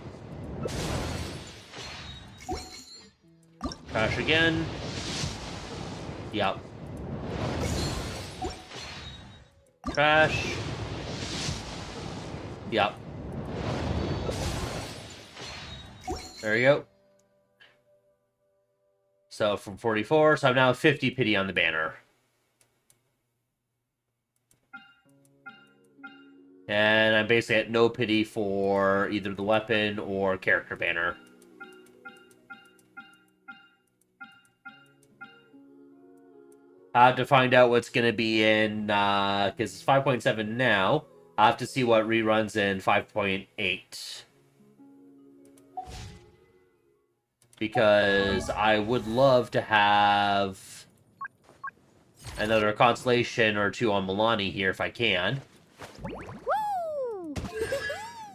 Trash again. Yup. Trash. Yup. There you go. So from 44, so I'm now 50 pity on the banner. And I'm basically at no pity for either the weapon or character banner. I have to find out what's going to be in, because it's 5.7 now. I have to see what reruns in 5.8. Because I would love to have another constellation or 2 on Milani here if I can. Woo!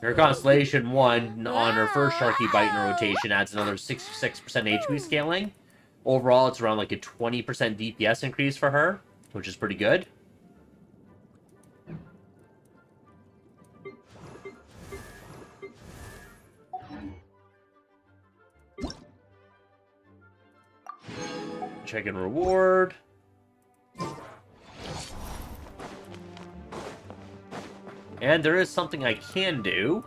Her Constellation 1 on her first Sharky Bite in rotation adds another 66% HP scaling. Overall, it's around like a 20% DPS increase for her, which is pretty good. Check in reward. And there is something I can do.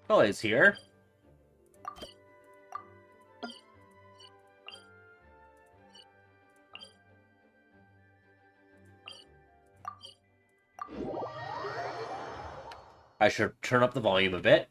Oh, it's here. I should turn up the volume a bit.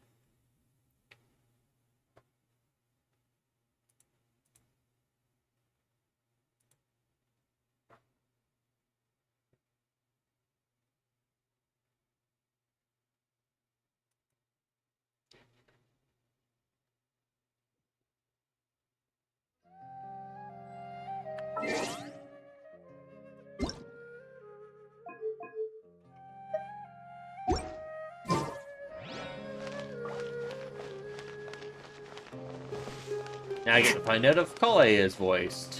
Now I get to find out if Kale is voiced.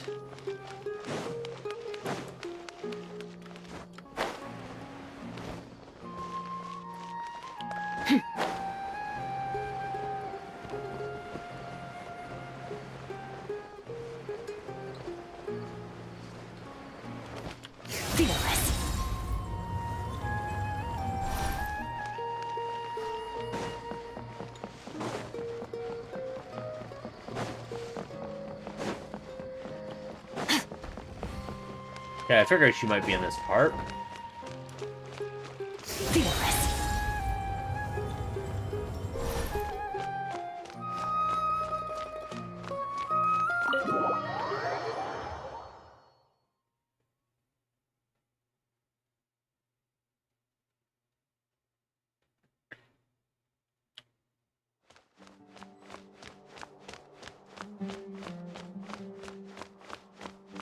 Okay, I figured she might be in this part.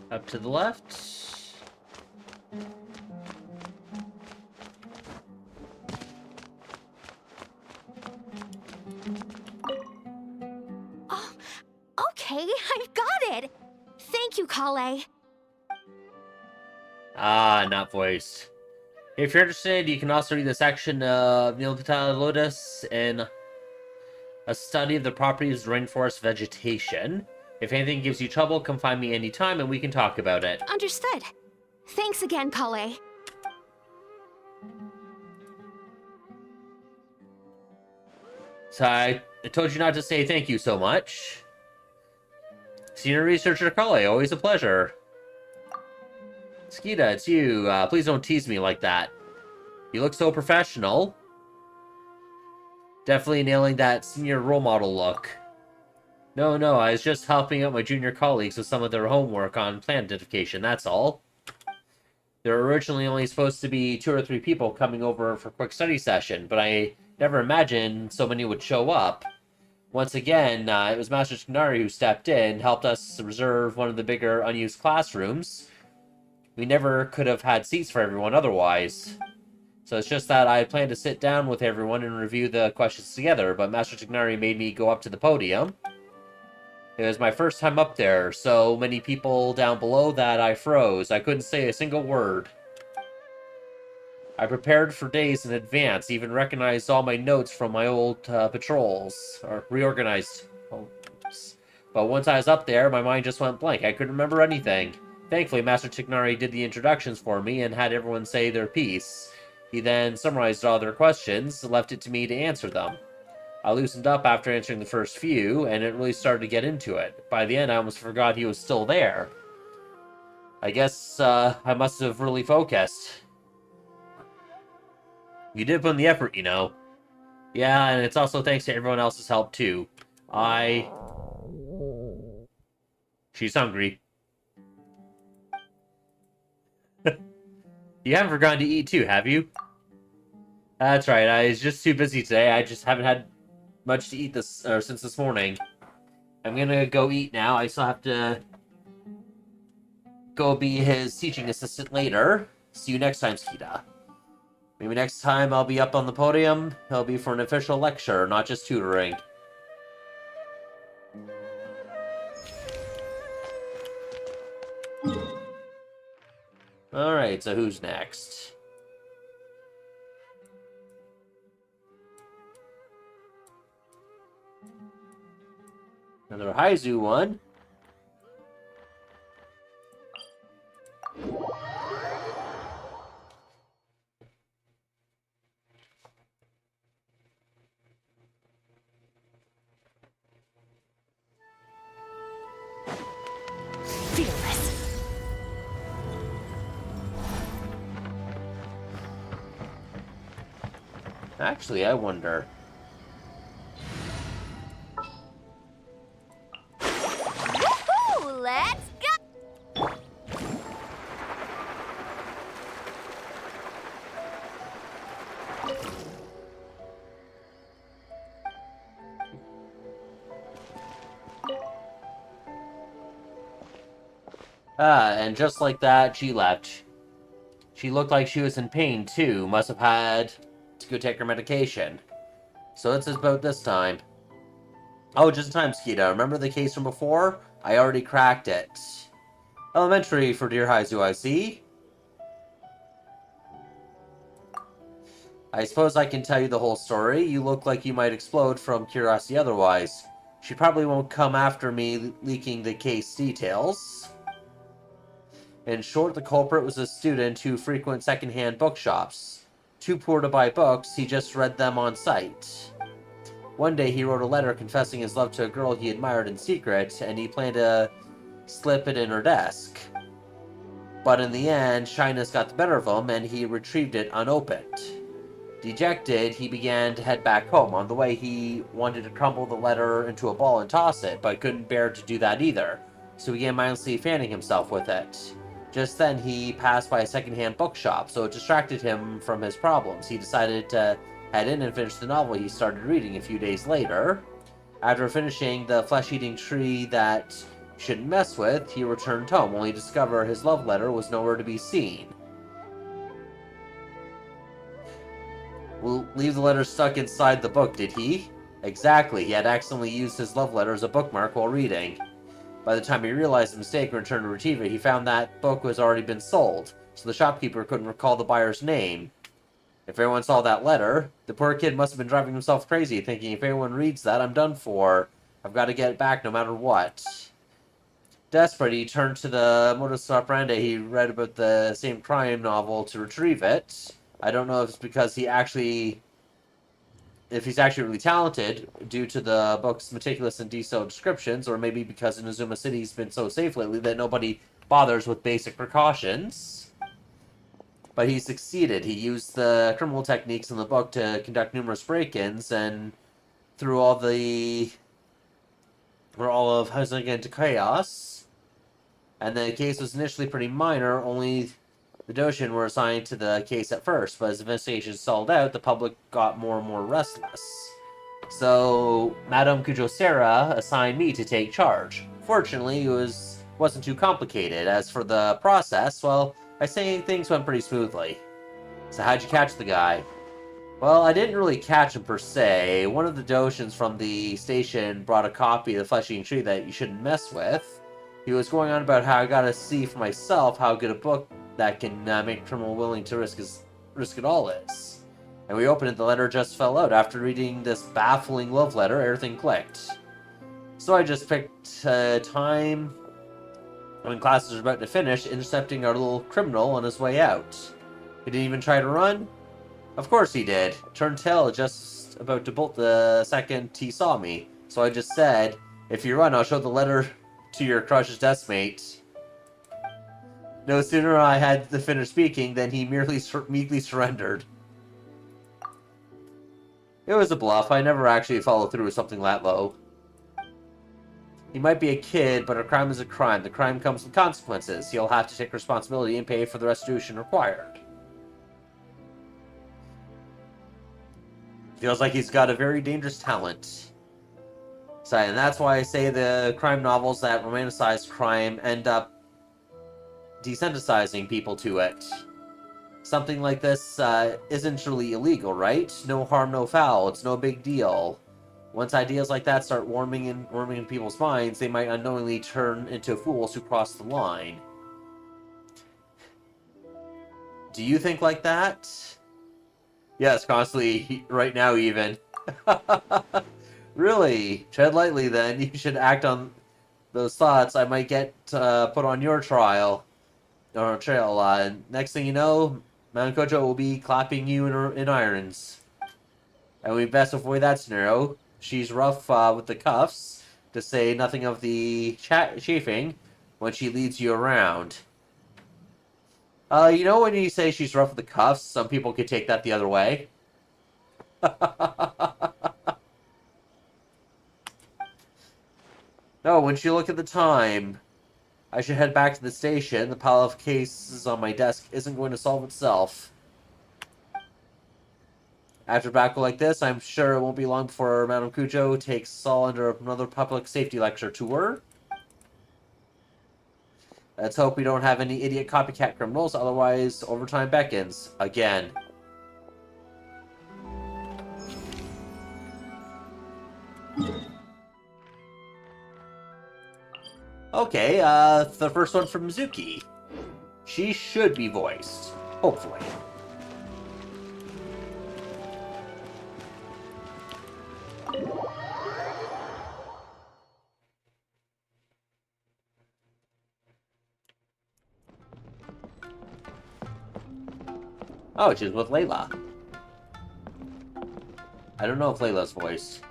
Up to the left. Oh, okay, I've got it. Thank you, Kale. Ah, not voiced. If you're interested, you can also read the section of Neil Vitale Lotus in A Study of the Properties of Rainforest Vegetation. If anything gives you trouble, come find me anytime and we can talk about it. Understood. Thanks again, Kale. So I told you not to say thank you so much. Senior Researcher Kale, always a pleasure. Skeeta, it's you. Please don't tease me like that. You look so professional. Definitely nailing that senior role model look. No, I was just helping out my junior colleagues with some of their homework on plant identification, that's all. There were originally only supposed to be 2 or 3 people coming over for a quick study session, but I never imagined so many would show up. Once again, it was Master Imaginari who stepped in, helped us reserve one of the bigger unused classrooms. We never could have had seats for everyone otherwise. So it's just that I planned to sit down with everyone and review the questions together, but Master Imaginari made me go up to the podium. It was my first time up there, so many people down below that I froze. I couldn't say a single word. I prepared for days in advance, even recognized all my notes from my old patrols, or reorganized. But once I was up there, my mind just went blank. I couldn't remember anything. Thankfully, Master Tignari did the introductions for me and had everyone say their piece. He then summarized all their questions and left it to me to answer them. I loosened up after answering the first few, and it really started to get into it. By the end, I almost forgot he was still there. I guess I must have really focused. You did put in the effort, you know. Yeah, and it's also thanks to everyone else's help, too. She's hungry. You haven't forgotten to eat, too, have you? That's right, I was just too busy today. I just haven't had much to eat since this morning. I'm gonna go eat now. I still have to go be his teaching assistant later. See you next time, Skeeta. Maybe next time I'll be up on the podium. It'll be for an official lecture, not just tutoring. Alright, so who's next? Another Haizu one. Fearless. Actually, I wonder. Woohoo! Let's go! And just like that, she left. She looked like she was in pain, too. Must have had to go take her medication. So it's about this time. Oh, just in time, Skeeta. Remember the case from before? I already cracked it. Elementary for dear Haizu, I see. I suppose I can tell you the whole story. You look like you might explode from curiosity otherwise. She probably won't come after me leaking the case details. In short, the culprit was a student who frequents second-hand bookshops. Too poor to buy books, he just read them on sight. One day he wrote a letter confessing his love to a girl he admired in secret, and he planned to slip it in her desk. But in the end, shyness got the better of him, and he retrieved it unopened. Dejected, he began to head back home. On the way, he wanted to crumble the letter into a ball and toss it, but couldn't bear to do that either, so he began mindlessly fanning himself with it. Just then, he passed by a second-hand bookshop, so it distracted him from his problems. He decided to head in and finish the novel he started reading a few days later. After finishing The Flesh-Eating Tree That You Shouldn't Mess With, he returned home, only to discover his love letter was nowhere to be seen. Will leave the letter stuck inside the book, did he? Exactly, he had accidentally used his love letter as a bookmark while reading. By the time he realized the mistake and returned to retrieve it, he found that book was already been sold, so the shopkeeper couldn't recall the buyer's name. If anyone saw that letter, the poor kid must have been driving himself crazy, thinking if anyone reads that, I'm done for. I've got to get it back no matter what. Desperate, he turned to the modus operandi he read about the same crime novel to retrieve it. I don't know if it's because he's actually really talented due to the book's meticulous and detailed descriptions, or maybe because Inazuma City's been so safe lately that nobody bothers with basic precautions. But he succeeded. He used the criminal techniques in the book to conduct numerous break-ins, and threw all of Housing into chaos. And the case was initially pretty minor, only the Doshin were assigned to the case at first, but as investigations stalled out, the public got more and more restless. So, Madame Kujosera assigned me to take charge. Fortunately, it wasn't too complicated. As for the process, well, I say things went pretty smoothly. So how'd you catch the guy? Well, I didn't really catch him per se. One of the Doshins from the station brought a copy of The Flesh-Eating Tree That You Shouldn't Mess With. He was going on about how I gotta see for myself how good a book that can make a criminal willing to risk it all is. And we opened it, the letter just fell out. After reading this baffling love letter, everything clicked. So I just picked a time when classes were about to finish, intercepting our little criminal on his way out. He didn't even try to run? Of course he did. Turned tail just about to bolt the second he saw me. So I just said, if you run, I'll show the letter to your crush's deskmate. No sooner I had to finish speaking than he meekly surrendered. It was a bluff. I never actually followed through with something that low. He might be a kid, but a crime is a crime. The crime comes with consequences. He'll have to take responsibility and pay for the restitution required. Feels like he's got a very dangerous talent. So, and that's why I say the crime novels that romanticize crime end up desensitizing people to it. Something like this isn't really illegal, right? No harm, no foul. It's no big deal. Once ideas like that start warming in people's minds, they might unknowingly turn into fools who cross the line. Do you think like that? Yes, constantly, right now even. Really? Tread lightly then. You should act on those thoughts. I might get put on your trial. Or trail. Next thing you know, Mount Kojo will be clapping you in irons. And we best avoid that scenario. She's rough with the cuffs, to say nothing of the chafing, when she leads you around. You know when you say she's rough with the cuffs, some people could take that the other way. No, when you look at the time, I should head back to the station. The pile of cases on my desk isn't going to solve itself. After a battle like this, I'm sure it won't be long before Madame Kujo takes us all under another public safety lecture tour. Let's hope we don't have any idiot copycat criminals, otherwise overtime beckons. Again. Okay, the first one from Mizuki. She should be voiced. Hopefully. Oh, she's with Layla. I don't know if Layla's voiced.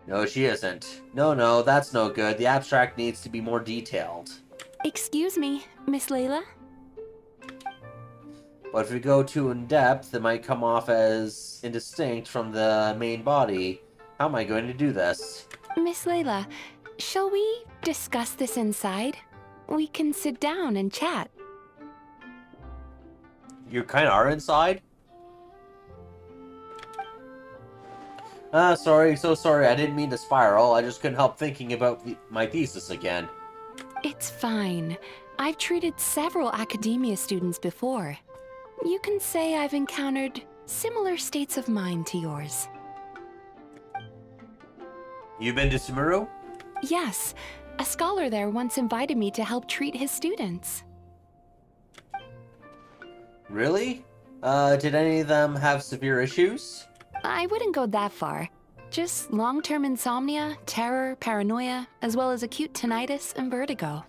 No, she isn't. No, that's no good. The abstract needs to be more detailed. Excuse me, Miss Layla? But if we go too in-depth, it might come off as indistinct from the main body. How am I going to do this? Miss Layla, shall we discuss this inside? We can sit down and chat. You kind of are inside? So sorry. I didn't mean to spiral. I just couldn't help thinking about my thesis again. It's fine. I've treated several academia students before. You can say I've encountered similar states of mind to yours. You've been to Sumuru? Yes. A scholar there once invited me to help treat his students. Really? Did any of them have severe issues? I wouldn't go that far. Just long-term insomnia, terror, paranoia, as well as acute tinnitus and vertigo.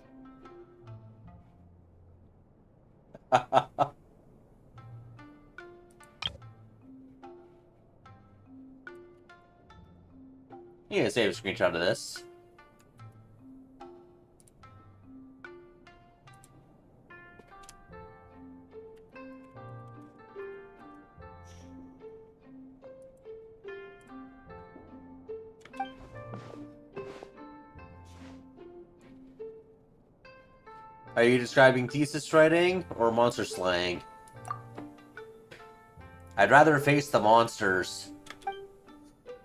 You can save a screenshot of this. Are you describing thesis writing or monster slaying? I'd rather face the monsters.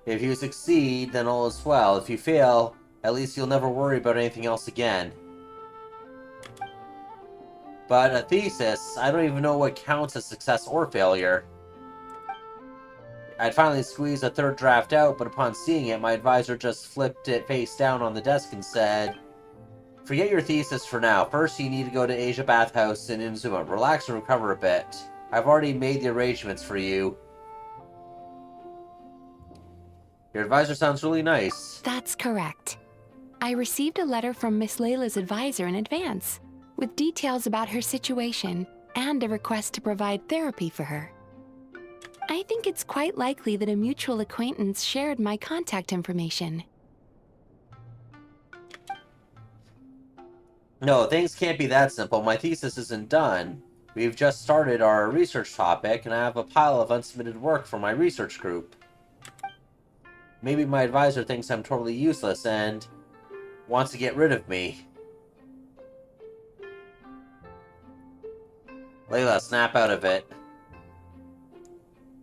If you succeed, then all is well. If you fail, at least you'll never worry about anything else again. But a thesis, I don't even know what counts as success or failure. I'd finally squeezed a third draft out, but upon seeing it, my advisor just flipped it face down on the desk and said, "Forget your thesis for now. First, you need to go to Asia Bathhouse in Inazuma. Relax and recover a bit. I've already made the arrangements for you." Your advisor sounds really nice. That's correct. I received a letter from Miss Layla's advisor in advance, with details about her situation and a request to provide therapy for her. I think it's quite likely that a mutual acquaintance shared my contact information. No, things can't be that simple. My thesis isn't done. We've just started our research topic, and I have a pile of unsubmitted work for my research group. Maybe my advisor thinks I'm totally useless and wants to get rid of me. Layla, snap out of it.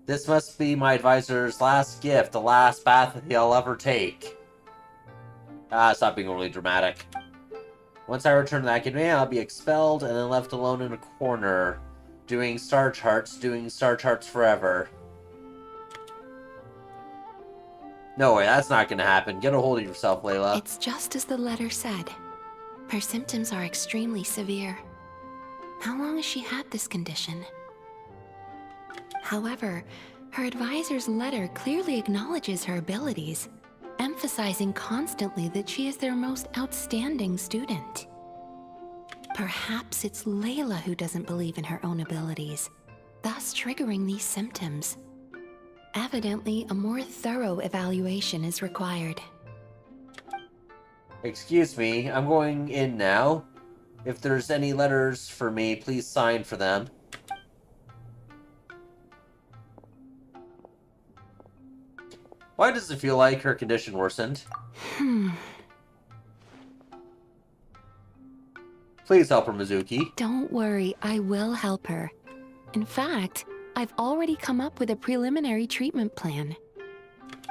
This must be my advisor's last gift, the last bath he'll ever take. Stop being overly dramatic. Once I return to the academia, I'll be expelled and then left alone in a corner, doing star charts forever. No way, that's not gonna happen. Get a hold of yourself, Layla. It's just as the letter said. Her symptoms are extremely severe. How long has she had this condition? However, her advisor's letter clearly acknowledges her abilities, emphasizing constantly that she is their most outstanding student. Perhaps it's Layla who doesn't believe in her own abilities, thus triggering these symptoms. Evidently, a more thorough evaluation is required. Excuse me, I'm going in now. If there's any letters for me, please sign for them. Why does it feel like her condition worsened? Please help her, Mizuki. Don't worry, I will help her. In fact, I've already come up with a preliminary treatment plan.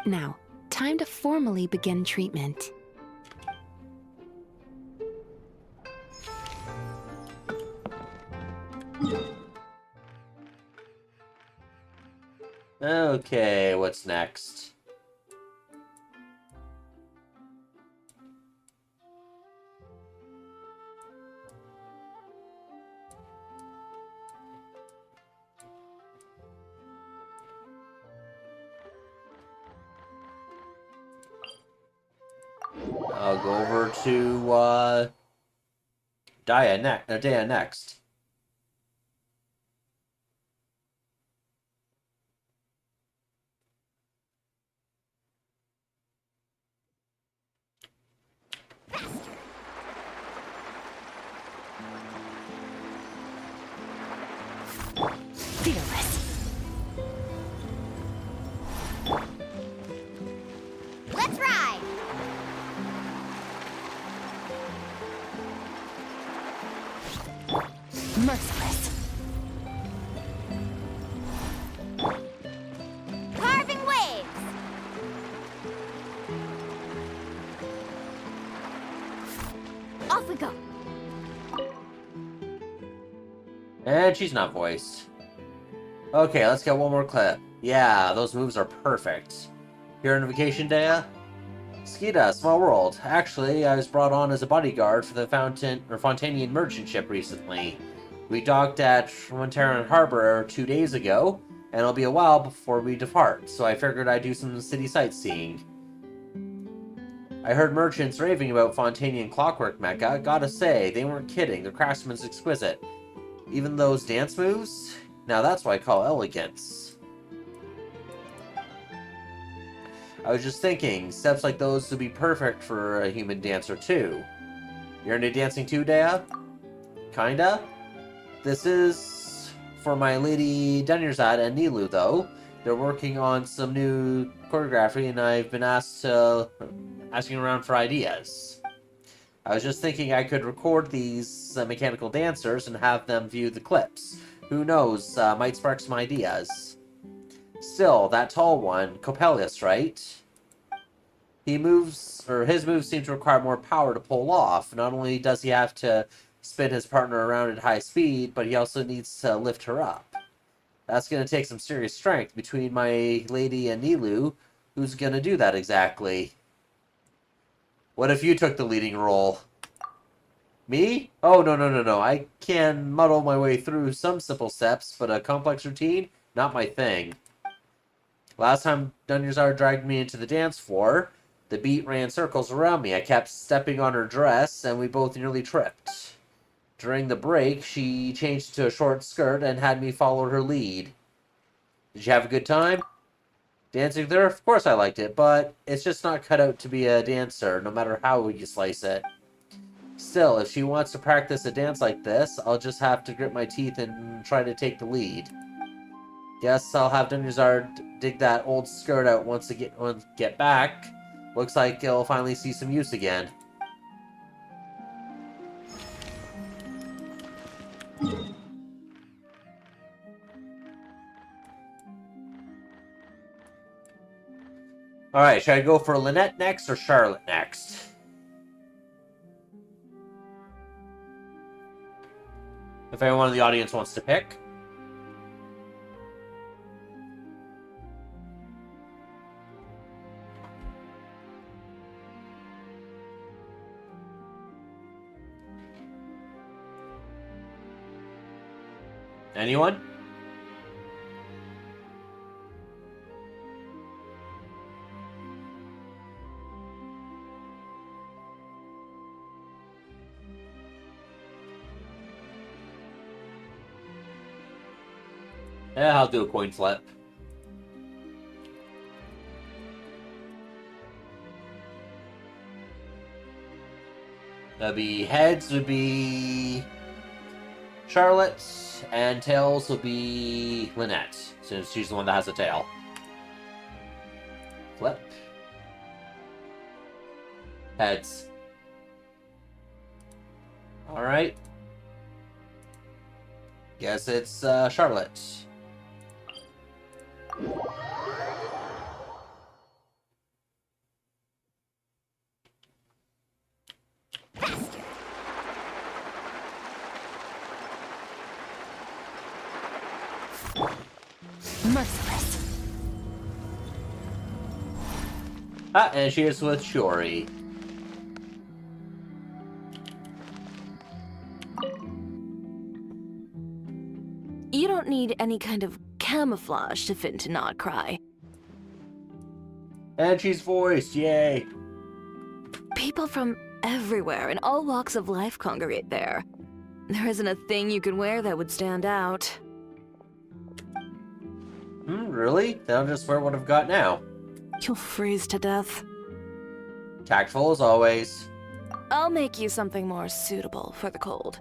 Now, time to formally begin treatment. Okay, what's next? I'll go over to Daya next. Fearless. Let's ride! Merciless. Carving waves! Off we go! And she's not voiced. Okay, let's get one more clip. Yeah, those moves are perfect. Here on vacation, Daya? Skita, small world. Actually, I was brought on as a bodyguard for the Fontanian merchant ship recently. We docked at Winterran Harbor 2 days ago, and it'll be a while before we depart, so I figured I'd do some city sightseeing. I heard merchants raving about Fontanian clockwork mecha. Gotta say, they weren't kidding. The craftsman's exquisite. Even those dance moves? Now that's what I call elegance. I was just thinking, steps like those would be perfect for a human dancer too. You're into dancing too, Dea? Kinda? This is for my lady Denyrzad and Nilu, though. They're working on some new choreography, and I've been asking around for ideas. I was just thinking I could record these mechanical dancers and have them view the clips. Who knows, might spark some ideas. Still, that tall one, Coppelius, right? His moves seem to require more power to pull off. Not only does he have to spin his partner around at high speed, but he also needs to lift her up. That's going to take some serious strength between my lady and Nilu. Who's going to do that exactly? What if you took the leading role? Me? Oh, no. I can muddle my way through some simple steps, but a complex routine? Not my thing. Last time Dunyarzar dragged me into the dance floor, the beat ran circles around me. I kept stepping on her dress, and we both nearly tripped. During the break, she changed to a short skirt and had me follow her lead. Did you have a good time? Dancing there? Of course I liked it, but it's just not cut out to be a dancer, no matter how you slice it. Still, if she wants to practice a dance like this, I'll just have to grit my teeth and try to take the lead. Guess I'll have Dunyarzar dig that old skirt out once I get back. Looks like he'll finally see some use again. Alright, should I go for Lynette next or Charlotte next? If anyone in the audience wants to pick. Anyone? Yeah, I'll do a coin flip. That'd be heads would be Charlotte, and tails will be Lynette, since she's the one that has a tail. Flip. Heads. Alright. Guess it's Charlotte. Merciless. Ah, and she is with Shiori. You don't need any kind of camouflage to fit into Not Cry. And she's voiced, yay! People from everywhere in all walks of life congregate there. There isn't a thing you can wear that would stand out. Really? Then I'll just wear what I've got now. You'll freeze to death. Tactful as always. I'll make you something more suitable for the cold.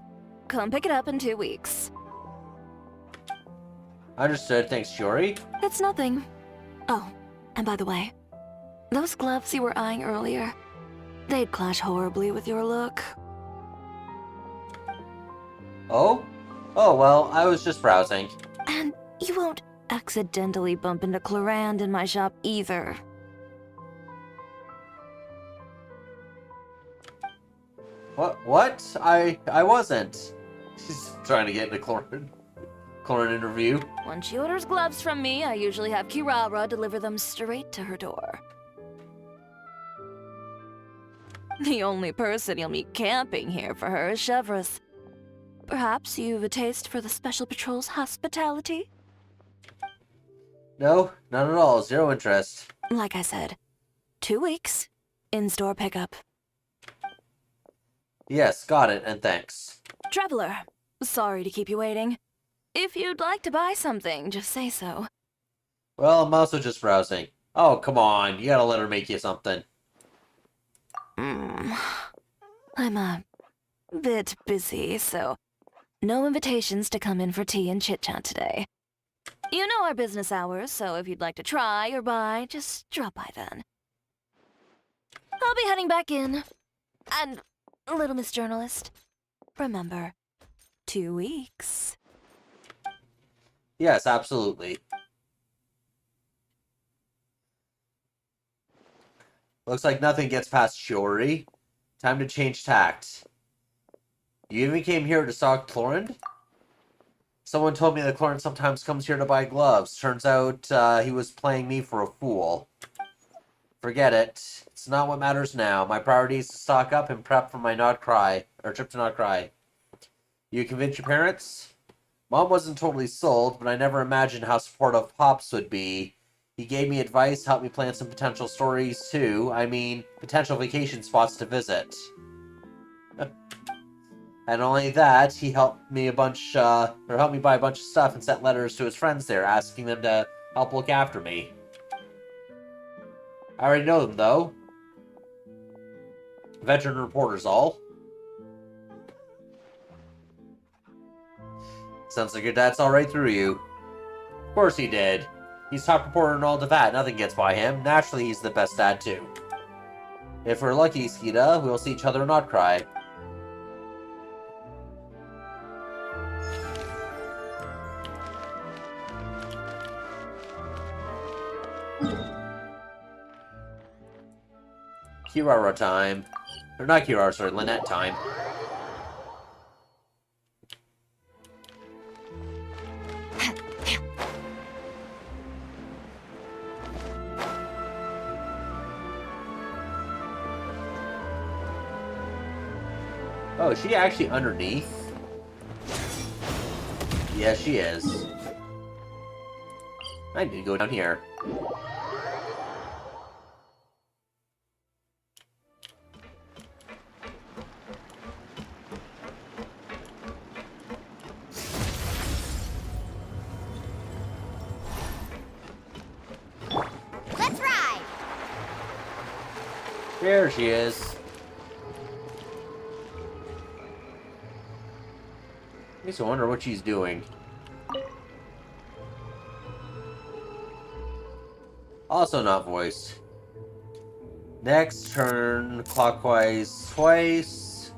Come pick it up in 2 weeks. Understood, thanks, Shiori. That's nothing. Oh, and by the way, those gloves you were eyeing earlier, they'd clash horribly with your look. Oh? Oh, well, I was just browsing. And you won't accidentally bump into Clorand in my shop either. What? I wasn't. She's trying to get into Clorin interview. When she orders gloves from me, I usually have Kirara deliver them straight to her door. The only person you'll meet camping here for her is Chevreuse. Perhaps you've a taste for the Special Patrol's hospitality? No, none at all. Zero interest. Like I said, 2 weeks, in-store pickup. Yes, got it, and thanks. Traveler, sorry to keep you waiting. If you'd like to buy something, just say so. Well, I'm also just browsing. Oh, come on. You gotta let her make you something. I'm a bit busy, so no invitations to come in for tea and chit-chat today. You know our business hours, so if you'd like to try or buy, just drop by then. I'll be heading back in. And, little Miss Journalist, remember, 2 weeks. Yes, absolutely. Looks like nothing gets past Shiori. Time to change tact. You even came here to stalk Clorand? Someone told me that Clorand sometimes comes here to buy gloves. Turns out he was playing me for a fool. Forget it. It's not what matters now. My priority is to stock up and prep for my trip to Not Cry. You convinced your parents? Mom wasn't totally sold, but I never imagined how supportive Pops would be. He gave me advice, helped me plan some potential stories too. I mean, potential vacation spots to visit. And only that, he helped me helped me buy a bunch of stuff and sent letters to his friends there, asking them to help look after me. I already know them, though. Veteran reporters all. Sounds like your dad saw right through you. Of course he did. He's top reporter and all to that. Nothing gets by him. Naturally, he's the best dad, too. If we're lucky, Skeeta, we'll see each other and not cry. Kirara time. Or not Kirara, sorry, Lynette time. Oh, is she actually underneath? Yes, she is. I need to go down here. There she is. Makes me wonder what she's doing. Also not voiced. Next, turn clockwise twice.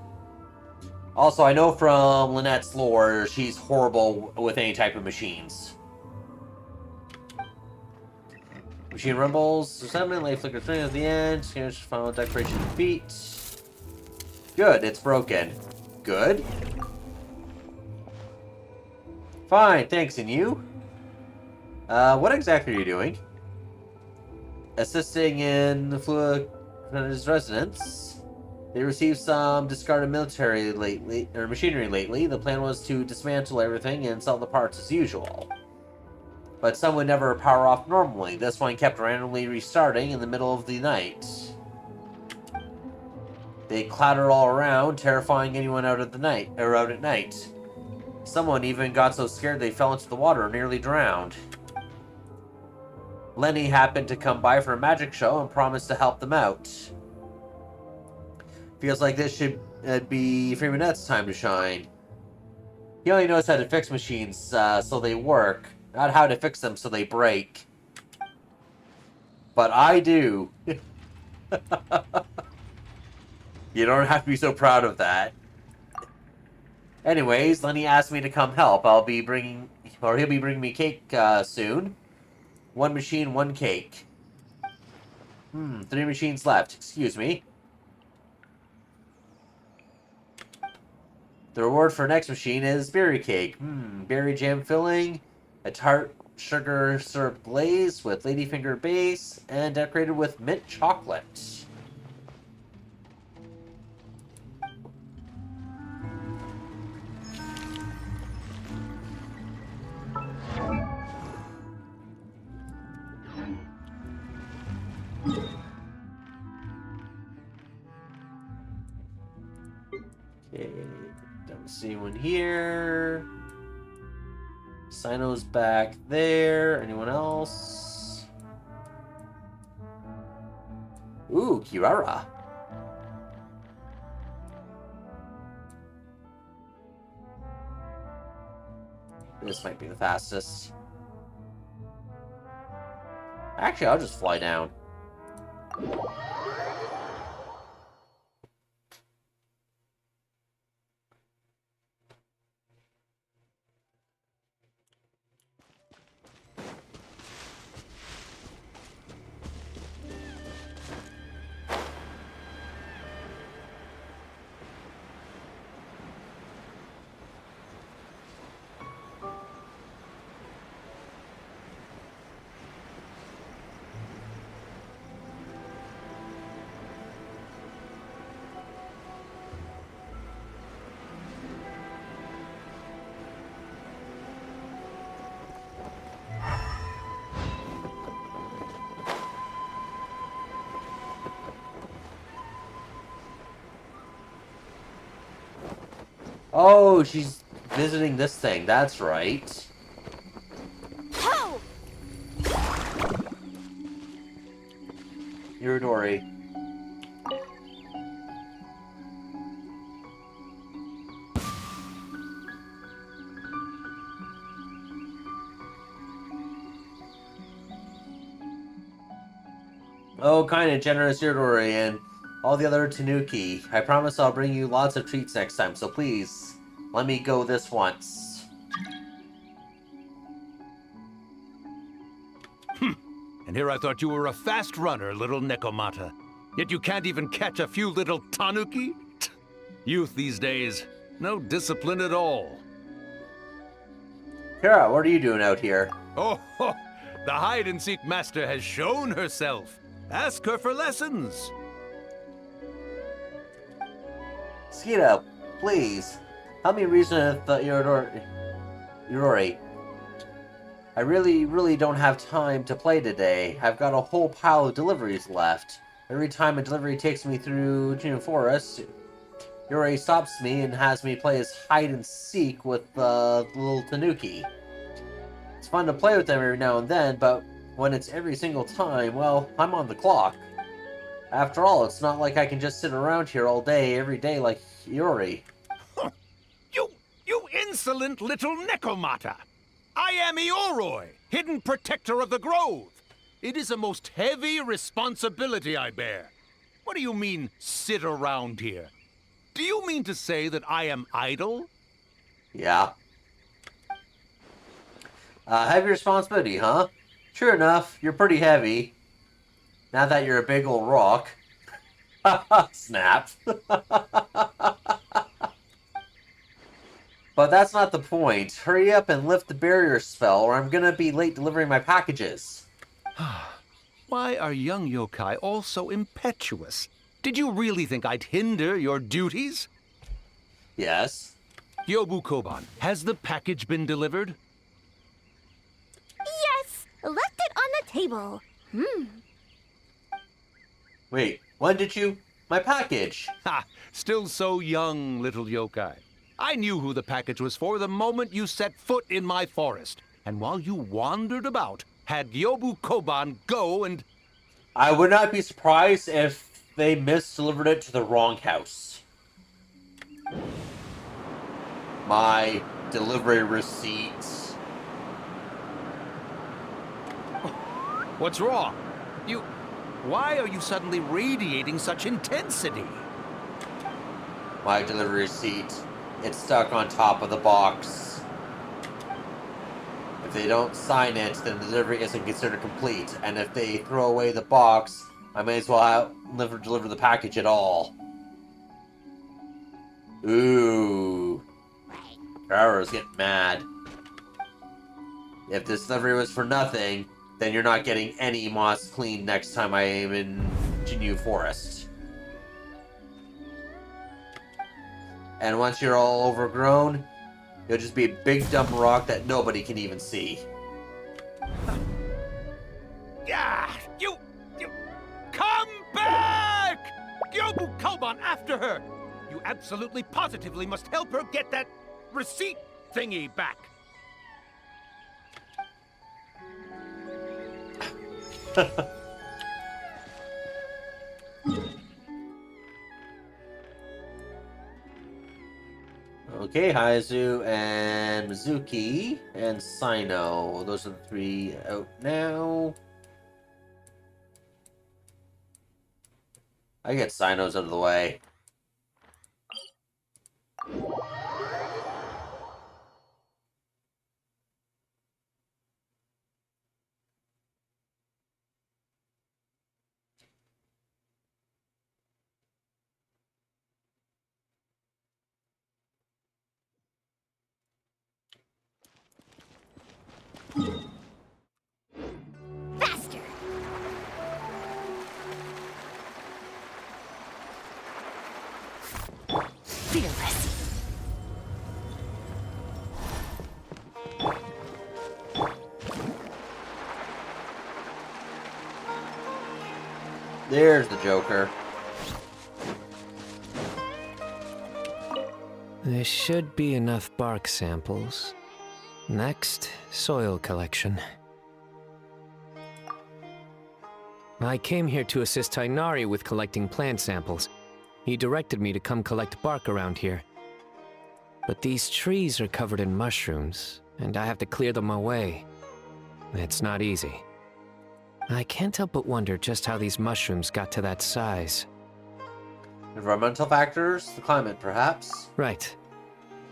Also, I know from Lynette's lore, she's horrible with any type of machines. Machine rumbles. 7 light flicker 3 at the end. Here's final decoration defeat. Good, it's broken. Good. Fine, thanks, and you? What exactly are you doing? Assisting in the Fluid's residence. They received some discarded machinery lately. The plan was to dismantle everything and sell the parts as usual. But some would never power off normally. This one kept randomly restarting in the middle of the night. They clattered all around, terrifying anyone out at night. Someone even got so scared they fell into the water and nearly drowned. Lenny happened to come by for a magic show and promised to help them out. Feels like this should be Freemanette's time to shine. He only knows how to fix machines so they work, not how to fix them so they break. But I do. You don't have to be so proud of that. Anyways, Lenny asked me to come help. He'll be bringing me cake soon. 1 machine, 1 cake. 3 machines left. Excuse me. The reward for next machine is berry cake. Berry jam filling, a tart sugar syrup glaze with ladyfinger base, and decorated with mint chocolate. Okay, don't see one here. Sino's back there. Anyone else? Ooh, Kirara. This might be the fastest. Actually, I'll just fly down. Oh, she's visiting this thing. That's right. Ho! Iridori. Oh, kind and generous Iridori, and all the other Tanuki. I promise I'll bring you lots of treats next time, so please, let me go this once. And here I thought you were a fast runner, little Nekomata. Yet you can't even catch a few little tanuki? Youth these days, no discipline at all. Kara, what are you doing out here? Oh, the hide-and-seek master has shown herself. Ask her for lessons. Skeeta, please, help me reason with Iridori. I really don't have time to play today. I've got a whole pile of deliveries left. Every time a delivery takes me through June Forest, Iridori stops me and has me play as hide-and-seek with the little Tanuki. It's fun to play with them every now and then, but when it's every single time, well, I'm on the clock. After all, it's not like I can just sit around here all day, every day like Yuri. You insolent little Necomata! I am Ioroi, hidden protector of the grove. It is a most heavy responsibility I bear. What do you mean, sit around here? Do you mean to say that I am idle? Yeah. Heavy responsibility, huh? Sure enough, you're pretty heavy. Now that you're a big old rock. Snap. But that's not the point. Hurry up and lift the barrier spell, or I'm gonna be late delivering my packages. Why are young yokai all so impetuous? Did you really think I'd hinder your duties? Yes. Yobu Koban, has the package been delivered? Yes! Left it on the table. Wait, when did you... My package! Ha! Still so young, little yokai. I knew who the package was for the moment you set foot in my forest. And while you wandered about, had Yobu Koban go and... I would not be surprised if they misdelivered it to the wrong house. My delivery receipts. What's wrong? Why are you suddenly radiating such intensity? My delivery receipt. It's stuck on top of the box. If they don't sign it, then the delivery isn't considered complete. And if they throw away the box, I may as well never deliver the package at all. Ooh. Pyro's getting mad. If this delivery was for nothing, then you're not getting any moss cleaned next time I am in Jinyu Forest. And once you're all overgrown, you'll just be a big dumb rock that nobody can even see. Yeah, you come back! Yobu Koban, after her! You absolutely positively must help her get that receipt thingy back. Okay, Haizu and Mizuki and Sino. Those are the three out now. I get Sino's out of the way. Faster! Fearless. There's the Joker. There should be enough bark samples. Next, soil collection. I came here to assist Tainari with collecting plant samples. He directed me to come collect bark around here. But these trees are covered in mushrooms, and I have to clear them away. It's not easy. I can't help but wonder just how these mushrooms got to that size. Environmental factors, the climate perhaps. Right.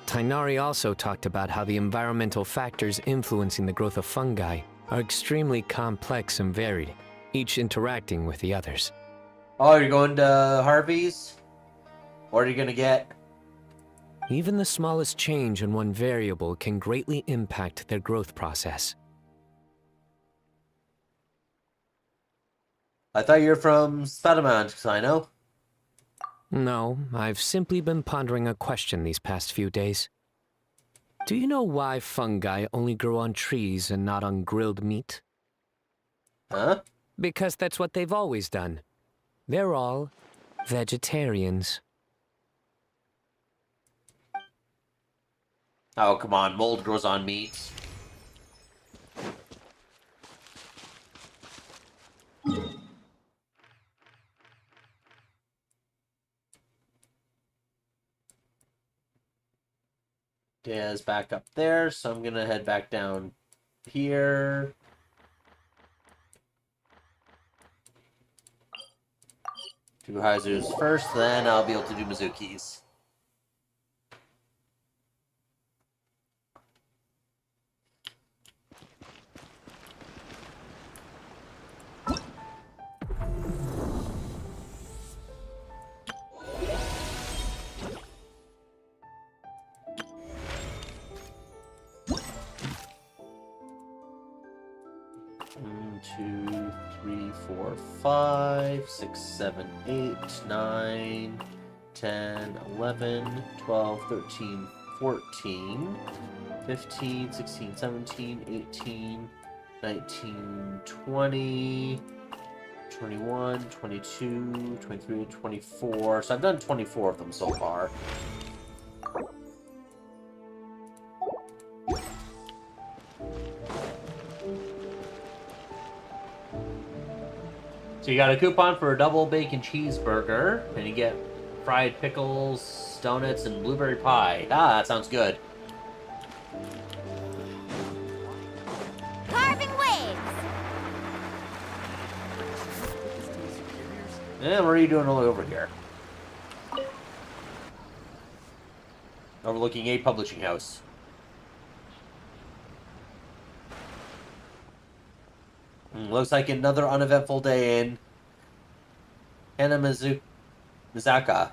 Tainari also talked about how the environmental factors influencing the growth of fungi are extremely complex and varied, each interacting with the others. Oh, you're going to Harvey's? What are you gonna get? Even the smallest change in one variable can greatly impact their growth process. I thought you were from Spider-Man, Sino. No, I've simply been pondering a question these past few days. Do you know why fungi only grow on trees and not on grilled meat? Huh? Because that's what they've always done. They're all vegetarians. Oh, come on. Mold grows on meat. Is back up there, so I'm gonna head back down here. Do Haizu's first, then I'll be able to do Mizuki's. One, 2, 3, 4, 5, 6, 7, 8, 9, 10, 11, 12, 13, 14, 15, 16, 17, 18, 19, 20, 21, 22, 23, 24. So I've done 24 of them so far. So you got a coupon for a double bacon cheeseburger, and you get fried pickles, donuts, and blueberry pie. Ah, that sounds good. Carving waves! And what are you doing all over here? Overlooking a publishing house. Looks like another uneventful day in Mizaka.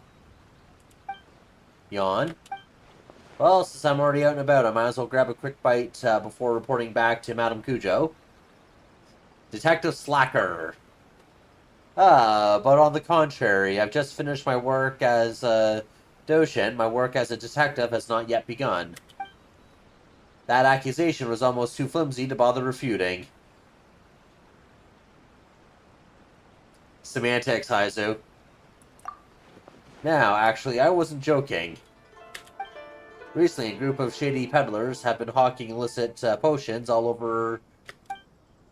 Yawn. Well, since I'm already out and about, I might as well grab a quick bite before reporting back to Madame Kujo. Detective Slacker. But on the contrary, I've just finished my work as Doshin. My work as a detective has not yet begun. That accusation was almost too flimsy to bother refuting. Semantics, Haizu. Now, actually, I wasn't joking. Recently, a group of shady peddlers have been hawking illicit potions all over.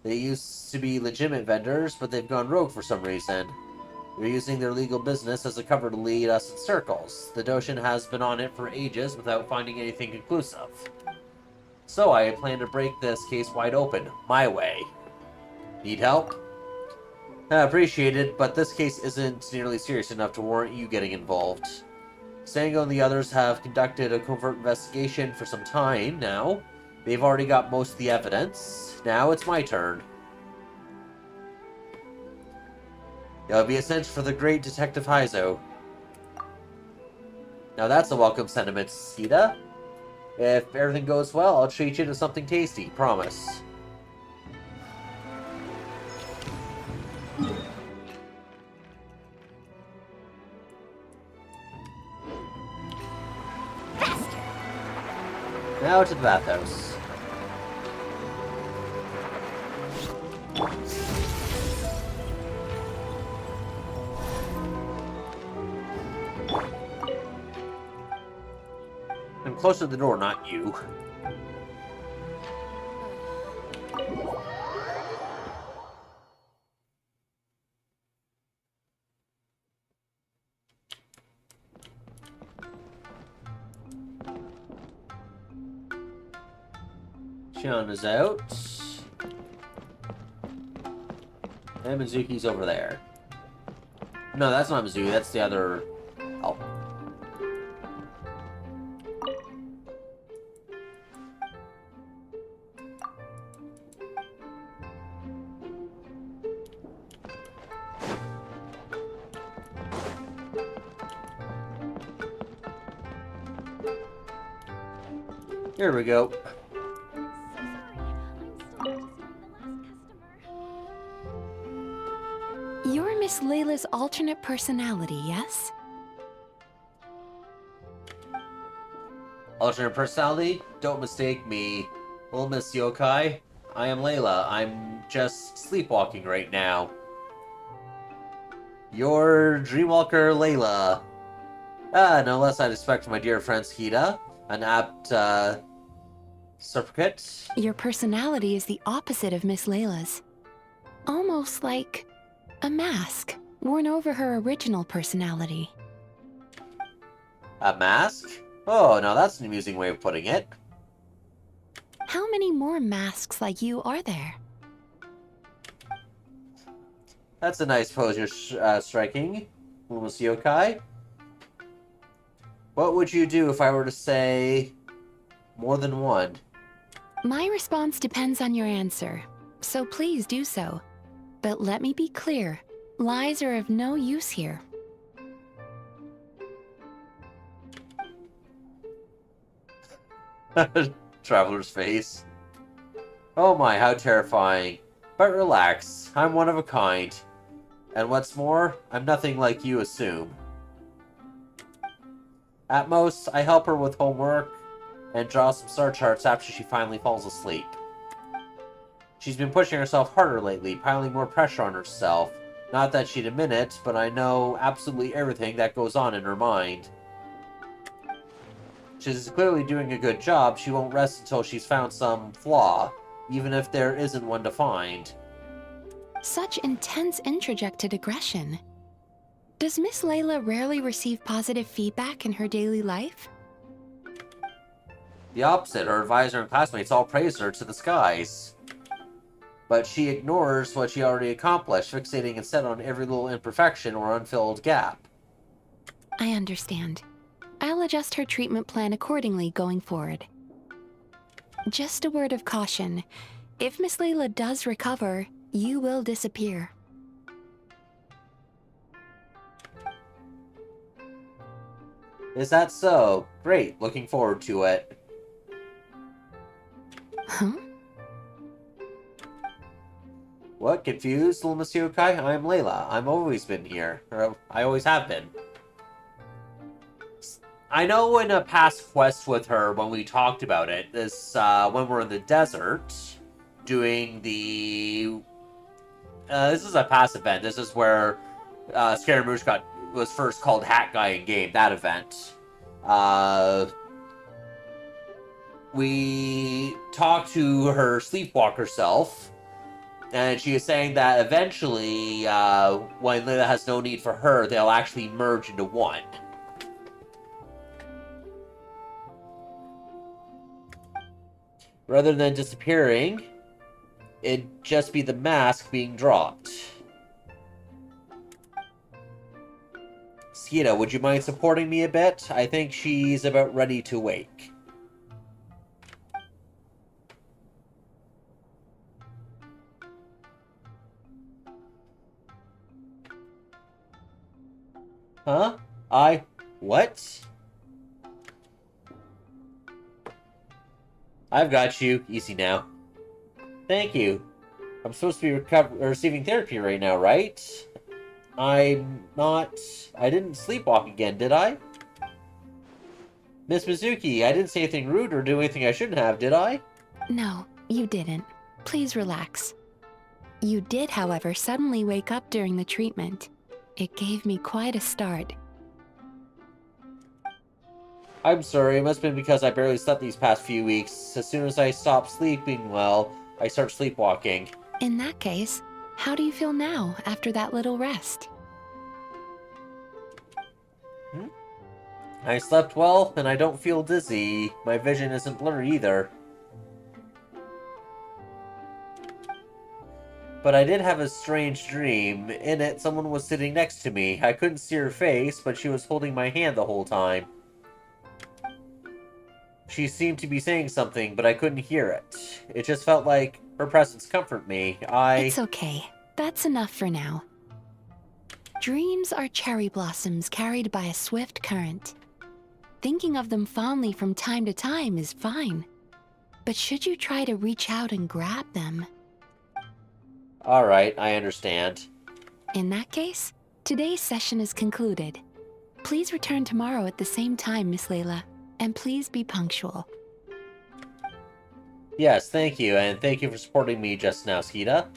They used to be legitimate vendors, but they've gone rogue for some reason. They're using their legal business as a cover to lead us in circles. The Doshin has been on it for ages without finding anything conclusive. So I plan to break this case wide open, my way. Need help? Appreciated, but this case isn't nearly serious enough to warrant you getting involved. Sango and the others have conducted a covert investigation for some time now. They've already got most of the evidence. Now it's my turn. It'll be a cinch for the great Detective Haizo. Now that's a welcome sentiment, Skeeta. If everything goes well, I'll treat you to something tasty, promise. Now to the bathhouse. I'm close to the door, not you. Shion is out. And Mizuki's over there. No, that's not Mizuki, that's the other... Oh. Here we go. You're Miss Layla's alternate personality, yes? Alternate personality? Don't mistake me. Little Miss Yokai. I am Layla. I'm just sleepwalking right now. Your Dreamwalker Layla. No less I'd expect from my dear friend Skeeta. An apt, supplicant. Your personality is the opposite of Miss Layla's. Almost like a mask worn over her original personality. A mask? Oh, now that's an amusing way of putting it. How many more masks like you are there? That's a nice pose you're striking, Lumos Yokai. What would you do if I were to say more than one? My response depends on your answer, so please do so. But let me be clear, lies are of no use here. Traveler's face. Oh my, how terrifying. But relax, I'm one of a kind. And what's more, I'm nothing like you assume. At most, I help her with homework and draw some star charts after she finally falls asleep. She's been pushing herself harder lately, piling more pressure on herself. Not that she'd admit it, but I know absolutely everything that goes on in her mind. She's clearly doing a good job. She won't rest until she's found some flaw, even if there isn't one to find. Such intense introjected aggression. Does Miss Layla rarely receive positive feedback in her daily life? The opposite. Her advisor and classmates all praise her to the skies. But she ignores what she already accomplished, fixating instead on every little imperfection or unfilled gap. I understand. I'll adjust her treatment plan accordingly going forward. Just a word of caution. If Miss Layla does recover, you will disappear. Is that so? Great, looking forward to it. Huh? What? Confused, little Miss Yokai? I'm Layla. I've always been here. Or, I always have been. I know in a past quest with her, when we talked about it, this, when we're in the desert, doing the... this is a past event. This is where Scaramouche was first called Hat Guy in game, that event. We talked to her sleepwalker self, and she is saying that eventually, when Layla has no need for her, they'll actually merge into one. Rather than disappearing, it'd just be the mask being dropped. Skeeta, would you mind supporting me a bit? I think she's about ready to wake. Huh? What? I've got you. Easy now. Thank you. I'm supposed to be receiving therapy right now, right? I'm not... I didn't sleepwalk again, did I? Miss Mizuki, I didn't say anything rude or do anything I shouldn't have, did I? No, you didn't. Please relax. You did, however, suddenly wake up during the treatment. It gave me quite a start. I'm sorry, it must have been because I barely slept these past few weeks. As soon as I stop sleeping well, I start sleepwalking. In that case, how do you feel now after that little rest? I slept well, and I don't feel dizzy. My vision isn't blurry either. But I did have a strange dream. In it, someone was sitting next to me. I couldn't see her face, but she was holding my hand the whole time. She seemed to be saying something, but I couldn't hear it. It just felt like her presence comforted me. It's okay. That's enough for now. Dreams are cherry blossoms carried by a swift current. Thinking of them fondly from time to time is fine. But should you try to reach out and grab them? Alright, I understand. In that case, today's session is concluded. Please return tomorrow at the same time, Miss Layla, and please be punctual. Yes, thank you, and thank you for supporting me just now, Skeeta.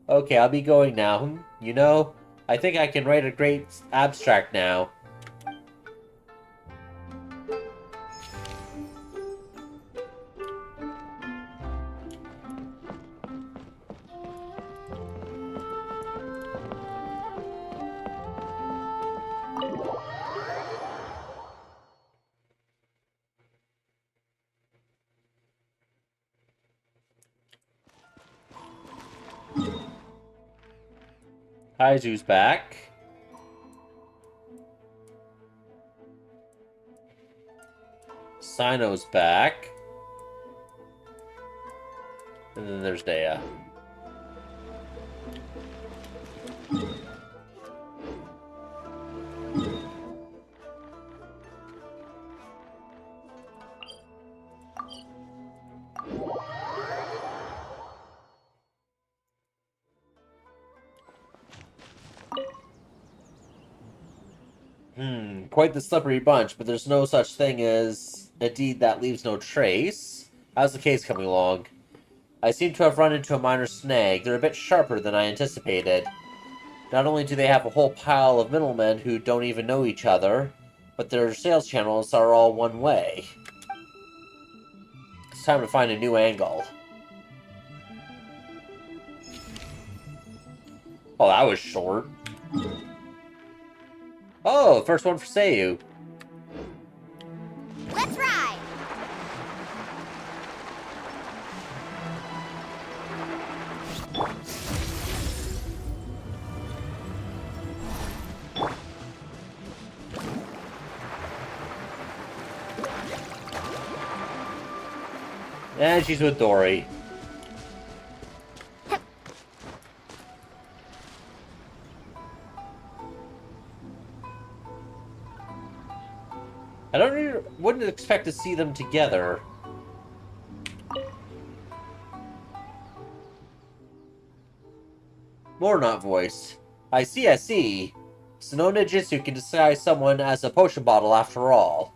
Okay, I'll be going now. You know, I think I can write a great abstract now. Haizu's back. Sino's back. And then there's Dea. Quite the slippery bunch, but there's no such thing as a deed that leaves no trace. How's the case coming along? I seem to have run into a minor snag. They're a bit sharper than I anticipated. Not only do they have a whole pile of middlemen who don't even know each other, but their sales channels are all one way. It's time to find a new angle. Oh, that was short. Oh, first one for Seiyu. Let's ride! And she's with Dory. Wouldn't expect to see them together. More not voiced. I see. So no ninjutsu can disguise someone as a potion bottle after all.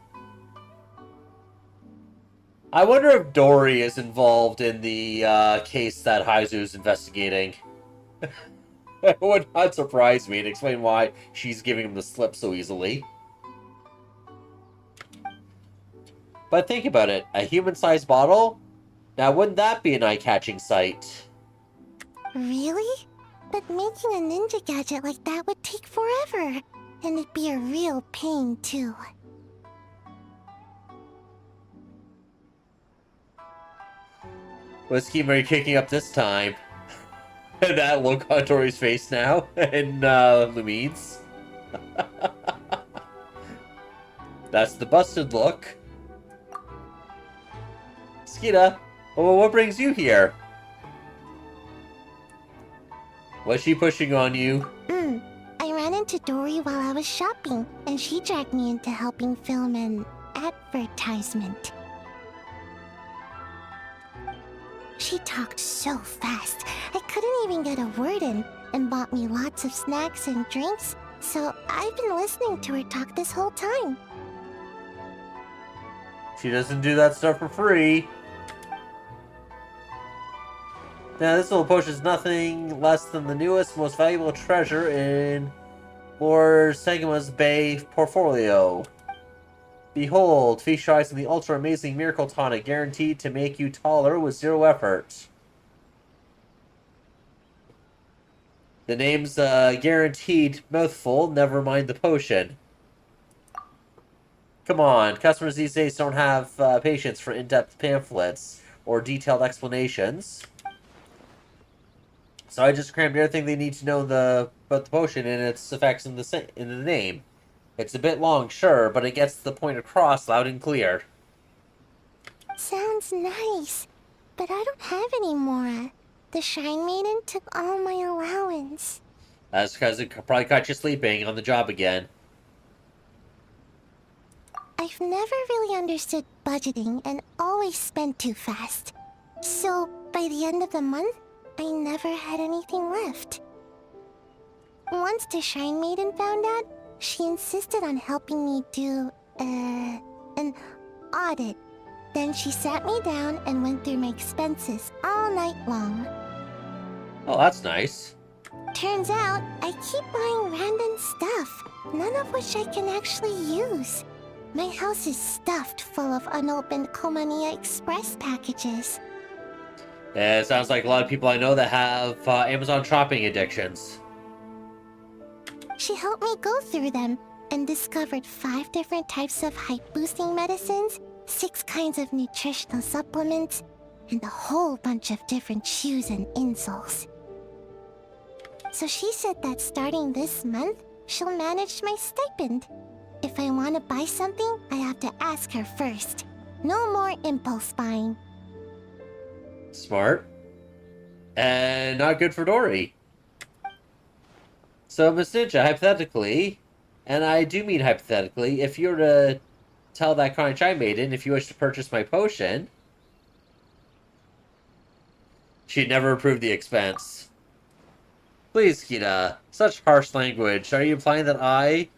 I wonder if Dory is involved in the case that Haizu is investigating. It would not surprise me and explain why she's giving him the slip so easily. But think about it, a human-sized bottle? Now wouldn't that be an eye-catching sight? Really? But making a ninja gadget like that would take forever. And it'd be a real pain, too. What scheme are you kicking up this time? That look on Tori's face now, and Lumine's. That's the busted look. Skita, well, what brings you here? What's she pushing on you? I ran into Dory while I was shopping, and she dragged me into helping film an advertisement. She talked so fast, I couldn't even get a word in, and bought me lots of snacks and drinks, so I've been listening to her talk this whole time. She doesn't do that stuff for free. Now, this little push is nothing less than the newest, most valuable treasure in Lord Segama's Bay portfolio. Behold, featuring the ultra-amazing miracle tonic guaranteed to make you taller with zero effort. The name's a guaranteed mouthful, never mind the potion. Come on, customers these days don't have patience for in-depth pamphlets or detailed explanations. So I just crammed everything they need to know about the potion and its effects in the name. It's a bit long, sure, but it gets the point across loud and clear. Sounds nice, but I don't have any more. The Shrine Maiden took all my allowance. That's because it probably caught you sleeping on the job again. I've never really understood budgeting and always spent too fast. So, by the end of the month, I never had anything left. Once the Shrine Maiden found out, she insisted on helping me do, an audit. Then she sat me down and went through my expenses all night long. Oh, that's nice. Turns out, I keep buying random stuff, none of which I can actually use. My house is stuffed full of unopened Komaniya Express packages. Yeah, it sounds like a lot of people I know that have Amazon shopping addictions. She helped me go through them and discovered 5 different types of height-boosting medicines, 6 kinds of nutritional supplements, and a whole bunch of different shoes and insoles. So she said that starting this month, she'll manage my stipend. If I want to buy something, I have to ask her first. No more impulse buying. Smart. And not good for Dory. So, Miss Ninja, hypothetically, and I do mean hypothetically, if you were to tell that kind Shy Maiden if you wish to purchase my potion, she'd never approve the expense. Please, Kita, such harsh language. Are you implying that I,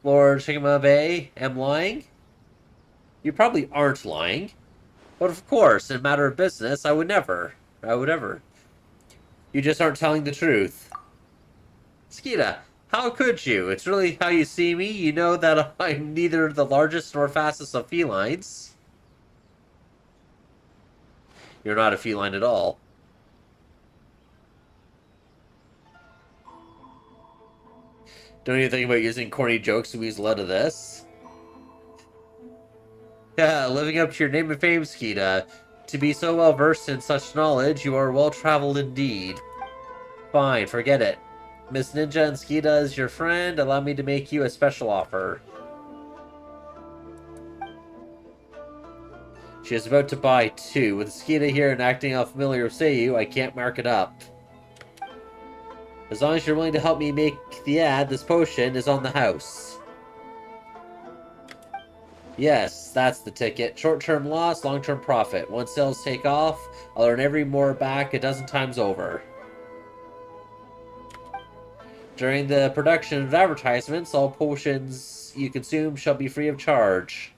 Lord Shikamabe, am lying? You probably aren't lying. But of course, in a matter of business, I would never. You just aren't telling the truth. Skita, how could you? It's really how you see me. You know that I'm neither the largest nor fastest of felines. You're not a feline at all. Don't even think about using corny jokes to weasel out of this. Yeah, living up to your name and fame, Skita. To be so well versed in such knowledge, you are well traveled indeed. Fine, forget it. Miss Ninja and Skita is your friend. Allow me to make you a special offer. She is about to buy two. With Skita here and acting all familiar with Seiyu, I can't mark it up. As long as you're willing to help me make the ad, this potion is on the house. Yes, that's the ticket. Short-term loss, long-term profit. Once sales take off, I'll earn every more back a dozen times over. During the production of advertisements, all potions you consume shall be free of charge.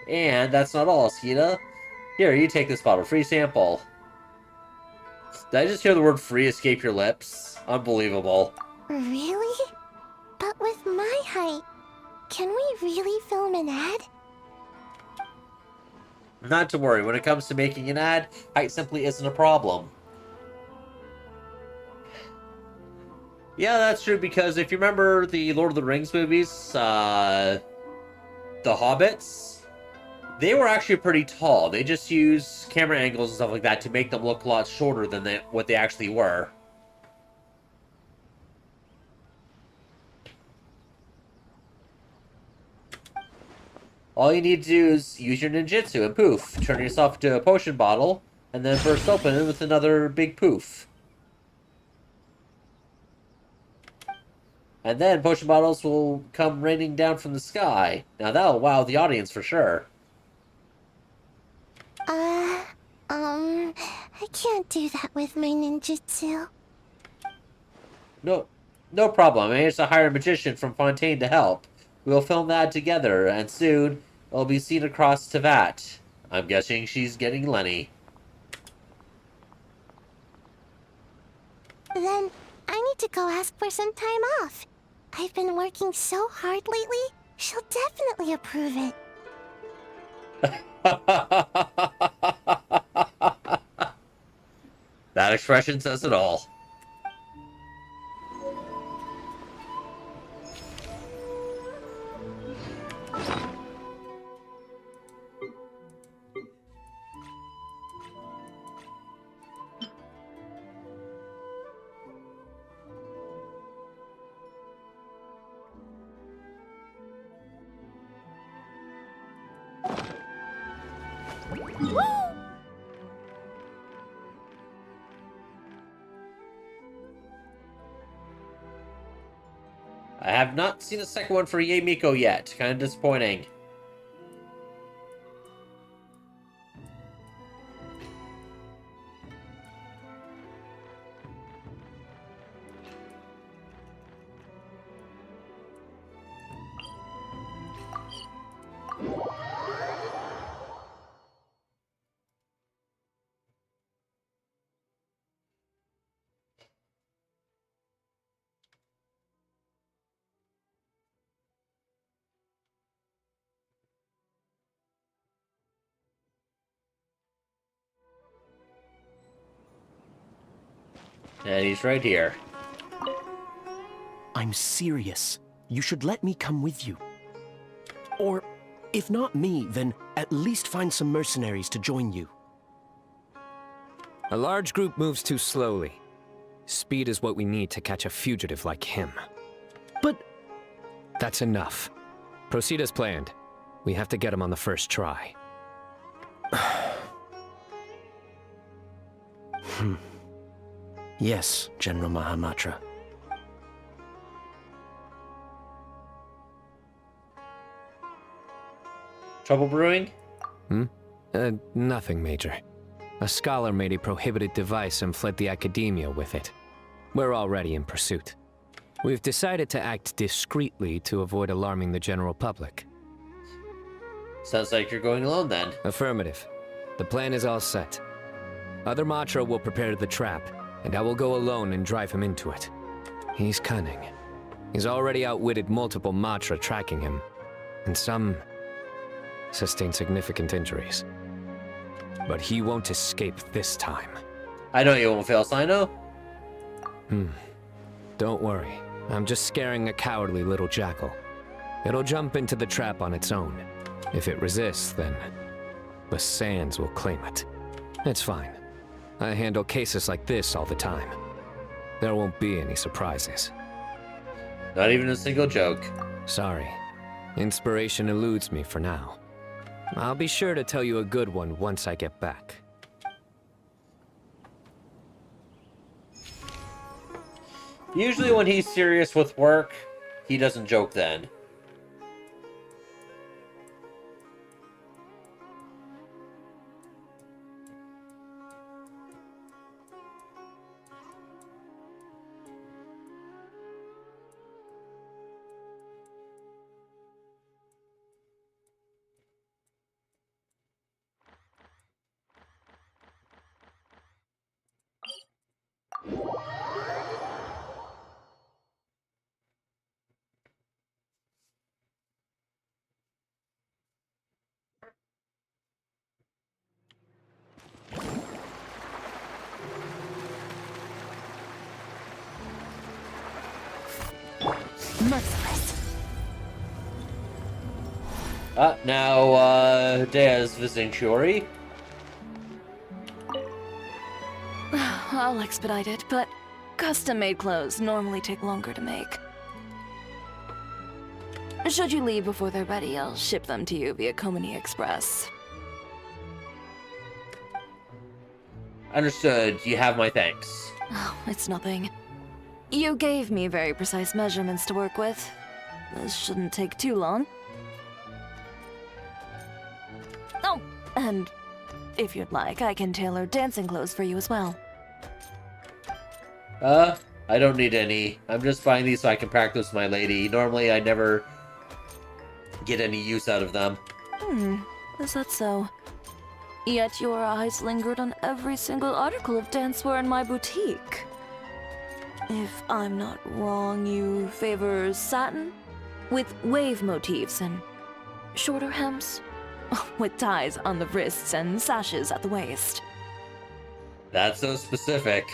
And that's not all, Skita. Here, you take this bottle. Free sample. Did I just hear the word free escape your lips? Unbelievable. Really? But with my height, can we really film an ad? Not to worry, when it comes to making an ad, height simply isn't a problem. Yeah, that's true, because if you remember the Lord of the Rings movies, the Hobbits, they were actually pretty tall. They just used camera angles and stuff like that to make them look a lot shorter than what they actually were. All you need to do is use your ninjutsu and poof, turn yourself into a potion bottle, and then burst open it with another big poof. And then potion bottles will come raining down from the sky. Now that'll wow the audience for sure. I can't do that with my ninjutsu. No problem. I managed to hire a magician from Fontaine to help. We'll film that together, and soon it'll be seen across Tevat. I'm guessing she's getting Lenny. Then I need to go ask for some time off. I've been working so hard lately, she'll definitely approve it. That expression says it all. I have not seen a second one for Ye Miko yet. Kind of disappointing. And he's right here. I'm serious. You should let me come with you. Or, if not me, then at least find some mercenaries to join you. A large group moves too slowly. Speed is what we need to catch a fugitive like him. But That's enough. Proceed as planned. We have to get him on the first try. yes, General Mahamatra. Trouble brewing? Nothing major. A scholar made a prohibited device and fled the academia with it. We're already in pursuit. We've decided to act discreetly to avoid alarming the general public. Sounds like you're going alone then. Affirmative. The plan is all set. Other Matra will prepare the trap, and I will go alone and drive him into it. He's cunning. He's already outwitted multiple Matra tracking him, and some sustained significant injuries. But he won't escape this time. I know you won't fail, Sino. Don't worry. I'm just scaring a cowardly little jackal. It'll jump into the trap on its own. If it resists, then the sands will claim it. It's fine. I handle cases like this all the time. There won't be any surprises. Not even a single joke. Sorry. Inspiration eludes me for now. I'll be sure to tell you a good one once I get back. Usually when he's serious with work, he doesn't joke then. Merciless. Now, Dea's visiting Shiori. I'll expedite it, but custom-made clothes normally take longer to make. Should you leave before they're ready, I'll ship them to you via Komini Express. Understood. You have my thanks. Oh, it's nothing. You gave me very precise measurements to work with. This shouldn't take too long. Oh, and if you'd like, I can tailor dancing clothes for you as well. I don't need any. I'm just buying these so I can practice with my lady. Normally, I never get any use out of them. Is that so? Yet your eyes lingered on every single article of dancewear in my boutique. If I'm not wrong, you favor satin? With wave motifs and shorter hems? With ties on the wrists and sashes at the waist. That's so specific.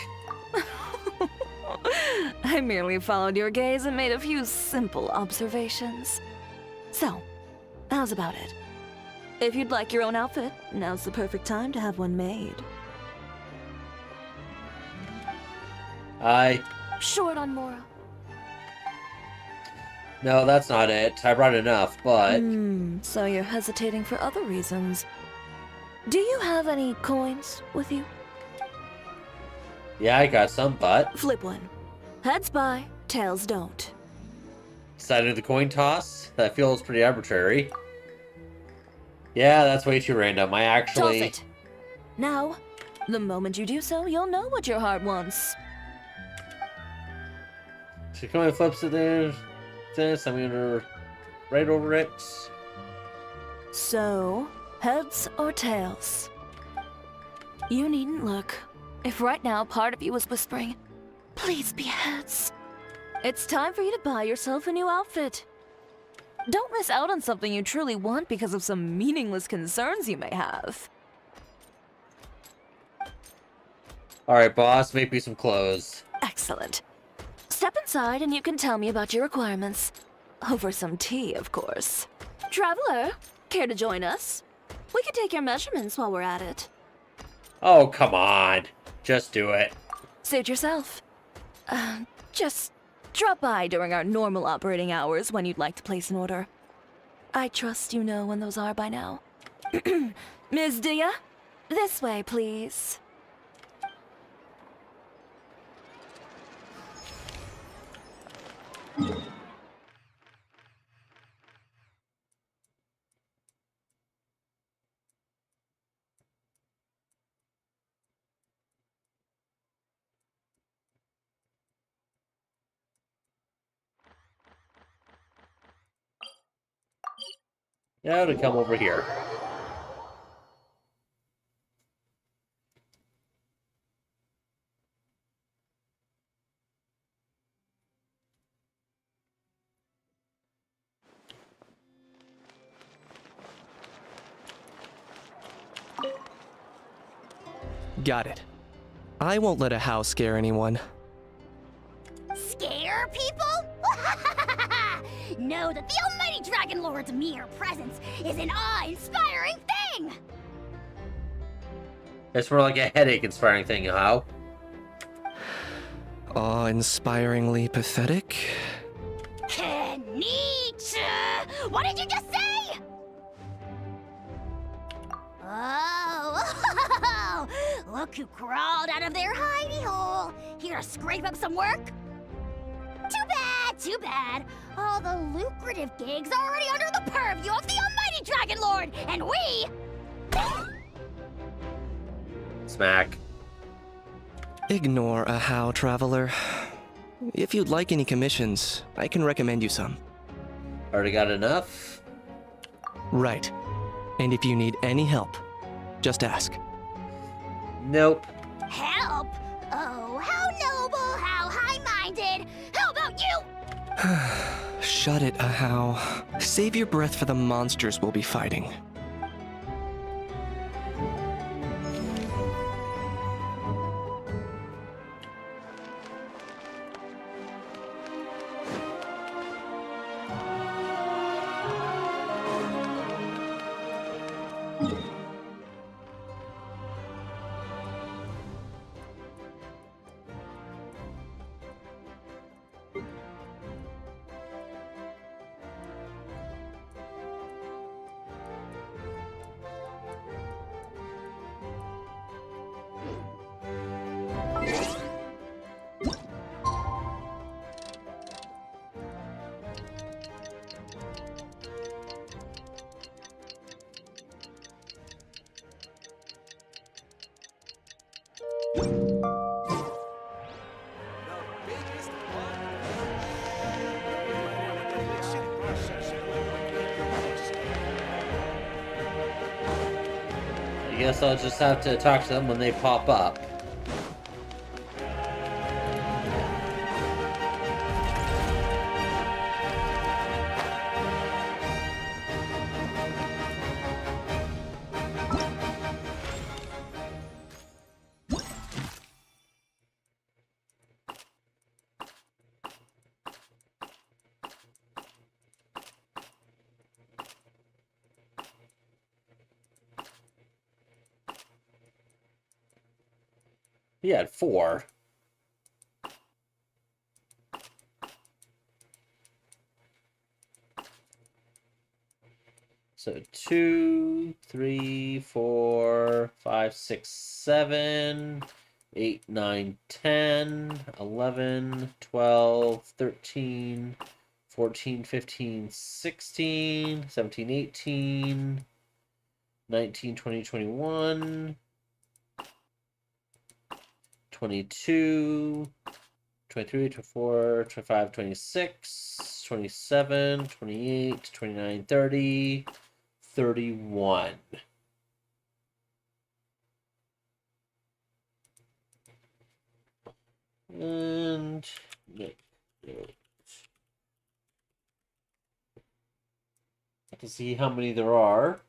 I merely followed your gaze and made a few simple observations. So, how's about it? If you'd like your own outfit, now's the perfect time to have one made. Short on Mora. No, that's not it. I brought enough, but... So you're hesitating for other reasons. Do you have any coins with you? Yeah, I got some, but... Flip one. Heads buy, tails don't. Deciding the coin toss? That feels pretty arbitrary. Yeah, that's way too random. I actually... Toss it. Now, the moment you do so, you'll know what your heart wants. So coin flips it there. This, I'm gonna write over it. So, heads or tails? You needn't look. If right now part of you was whispering, please be heads, it's time for you to buy yourself a new outfit. Don't miss out on something you truly want because of some meaningless concerns you may have. Alright, boss, make me some clothes. Excellent. Step inside and you can tell me about your requirements. Over some tea, of course. Traveler, care to join us? We can take your measurements while we're at it. Oh, come on. Just do it. Suit yourself. Just drop by during our normal operating hours when you'd like to place an order. I trust you know when those are by now. Ms. Dia, this way, please. Now to come over here. Got it. I won't let a house scare anyone. Scare people? Know that the almighty Dragon Lord's mere presence is an awe-inspiring thing! It's more like a headache-inspiring thing, how? Awe-inspiringly pathetic? Nietzsche! What did you just say? Oh, look who crawled out of their hidey hole. Here to scrape up some work? Too bad, too bad. All the lucrative gigs are already under the purview of the almighty Dragon Lord, and we... Smack. Ignore a how, traveler. If you'd like any commissions, I can recommend you some. Already got enough? Right. And if you need any help, just ask. Nope. Help? Oh, how noble, how high-minded. How about you? Shut it, Ahau. Save your breath for the monsters we'll be fighting. I guess I'll just have to talk to them when they pop up. He had 4. So 2, 3, 4, 5, 6, 7, 8, 9, 10, 11, 12, 13, 14, 15, 16, 17, 18, 19, 20, 21, 22, 23, 24, 25, 26, 27, 28, 29, 30, 31. And to see how many there are.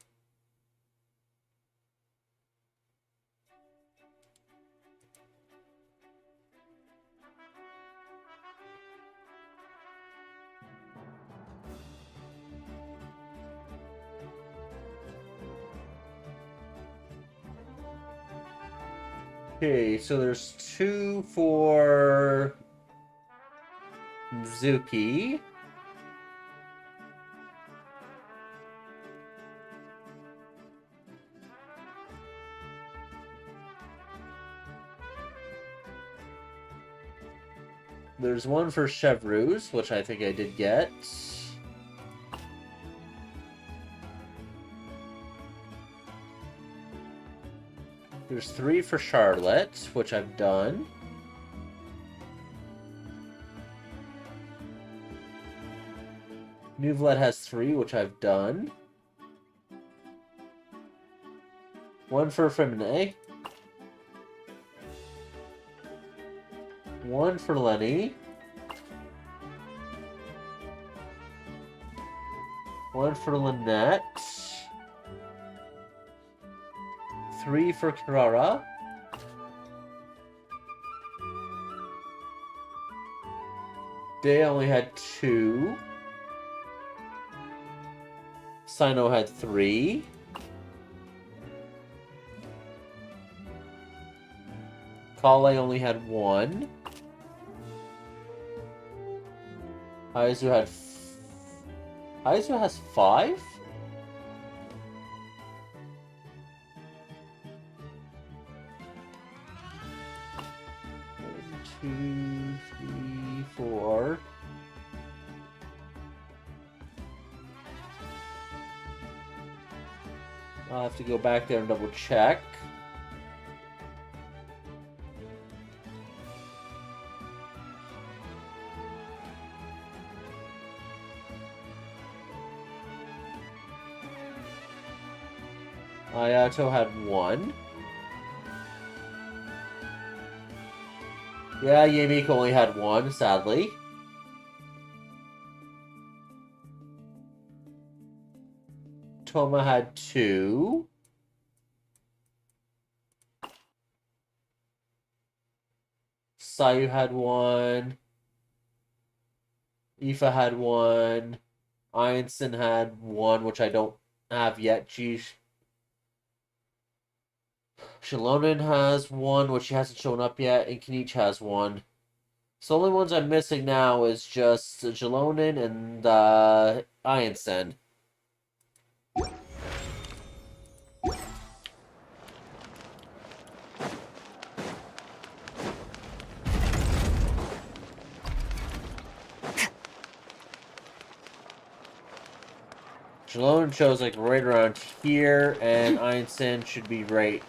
Okay, so there's 2 for Mizuki. There's 1 for Chevreuse, which I think I did get. There's 3 for Charlotte, which I've done. Neuvillette has 3, which I've done. 1 for Femine. 1 for Lenny. 1 for Lynette. 3 for Kirara. Day only had 2. Sino had 3. Kale only had 1. Aizu had Aizu has 5? Two, three, 4. I'll have to go back there and double check. Ayato had 1. Yeah, Yamiko only had 1, sadly. Toma had 2. Sayu had 1. Aoife had 1. Einstein had 1, which I don't have yet. Geez. Shalonen has 1, which she hasn't shown up yet, and Kinich has 1. So the only ones I'm missing now is just Shalonen and Einstein. Shalonen shows like right around here, and Einstein should be right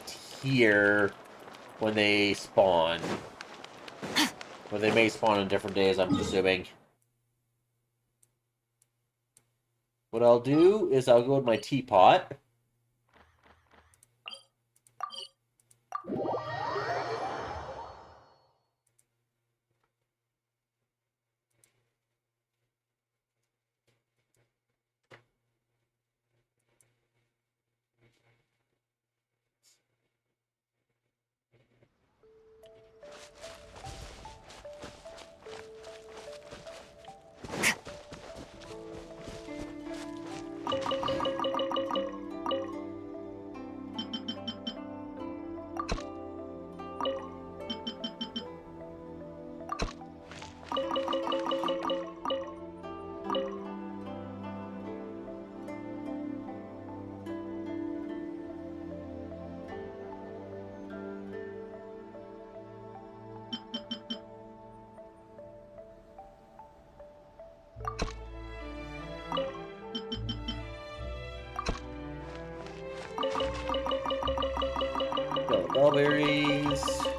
here when they spawn. Or they may spawn on different days, I'm assuming. What I'll do is I'll go with my teapot. Go bellberries.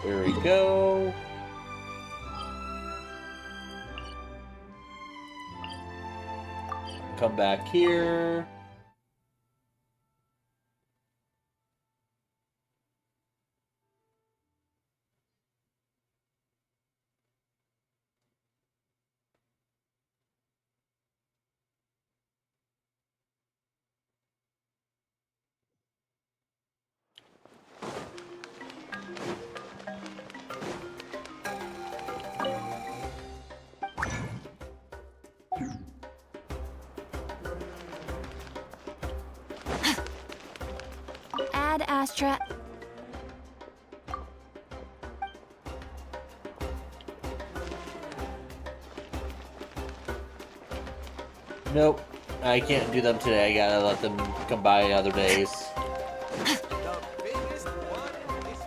There we go. Come back here. Ad Astra. Nope. I can't do them today. I gotta let them come by other days. The biggest one in this.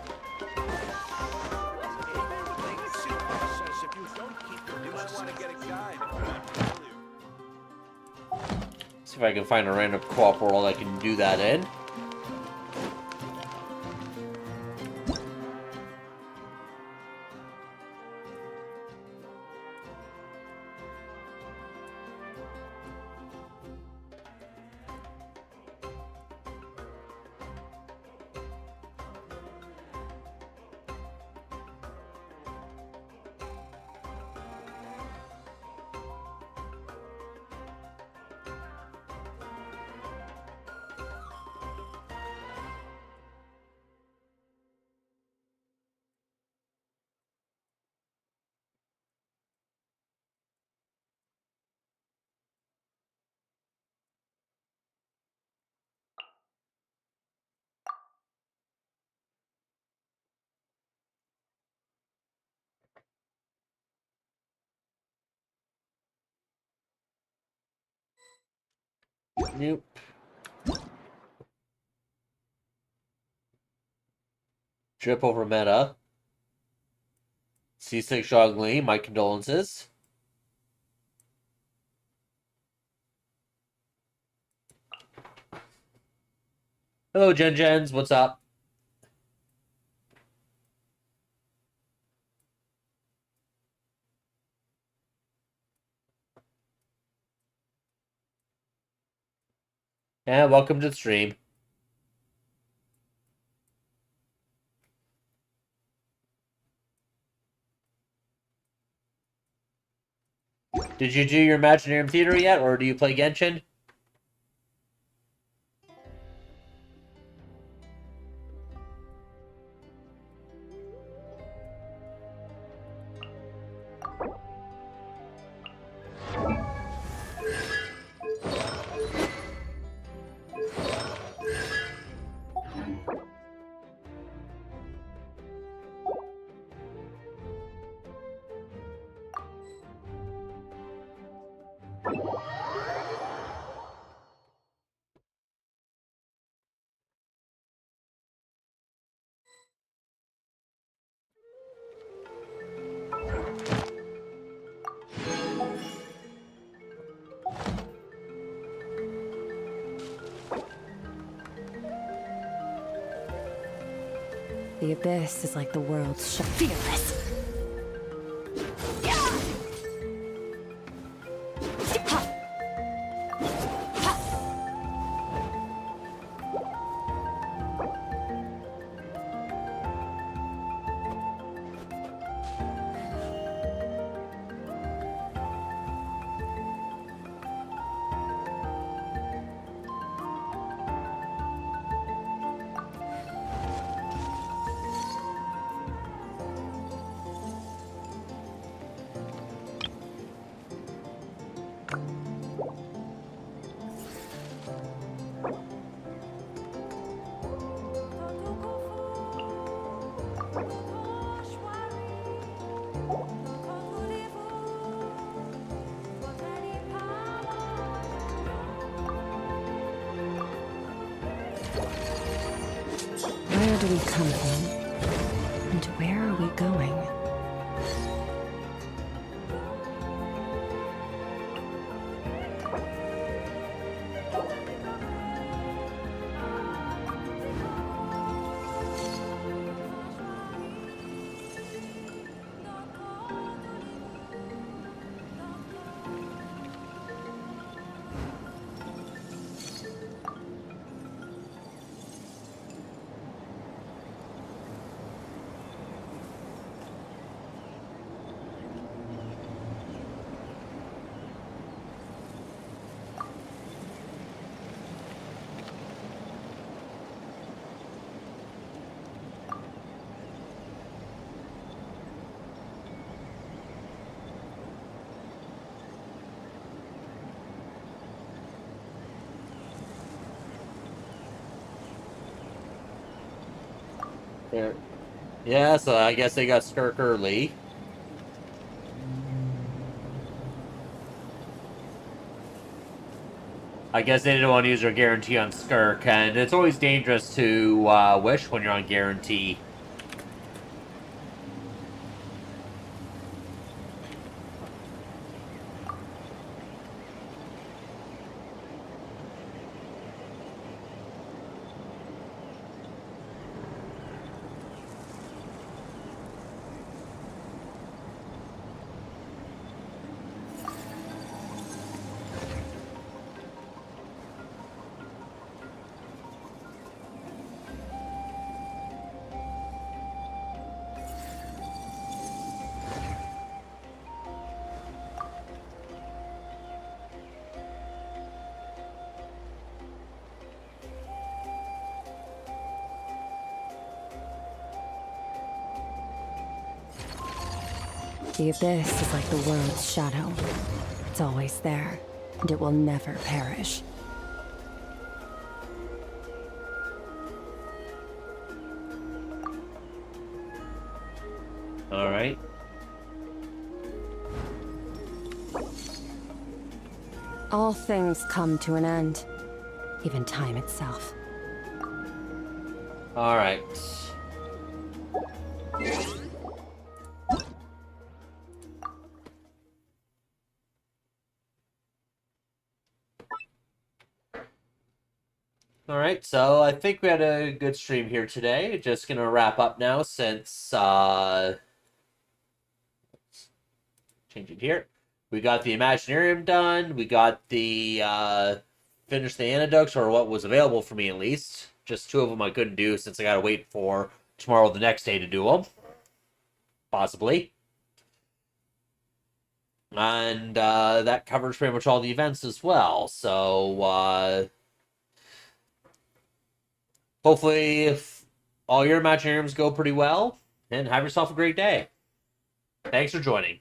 If you don't keep your, you might want to get a guide if you're not familiar. See if I can find a random co-op world I can do that in. Nope. Trip over meta. C6 Zhongli, my condolences. Hello, Jens. What's up? And welcome to the stream. Did you do your Imaginarium Theatre yet, or do you play Genshin? The Abyss is like the world's fearless. Where do we come from? And where are we going? There. Yeah, so I guess they got Skirk early. I guess they didn't want to use their guarantee on Skirk, and it's always dangerous to wish when you're on guarantee. The Abyss is like the world's shadow. It's always there, and it will never perish. Alright. All things come to an end, even time itself. Alright. Alright, so I think we had a good stream here today. Just gonna wrap up now since, change it here. We got the Imaginarium done. We got the, finished the antidotes, or what was available for me at least. Just 2 of them I couldn't do since I gotta wait for tomorrow or the next day to do them. Possibly. And, that covers pretty much all the events as well. So, hopefully, if all your Imaginariums go pretty well, and have yourself a great day. Thanks for joining.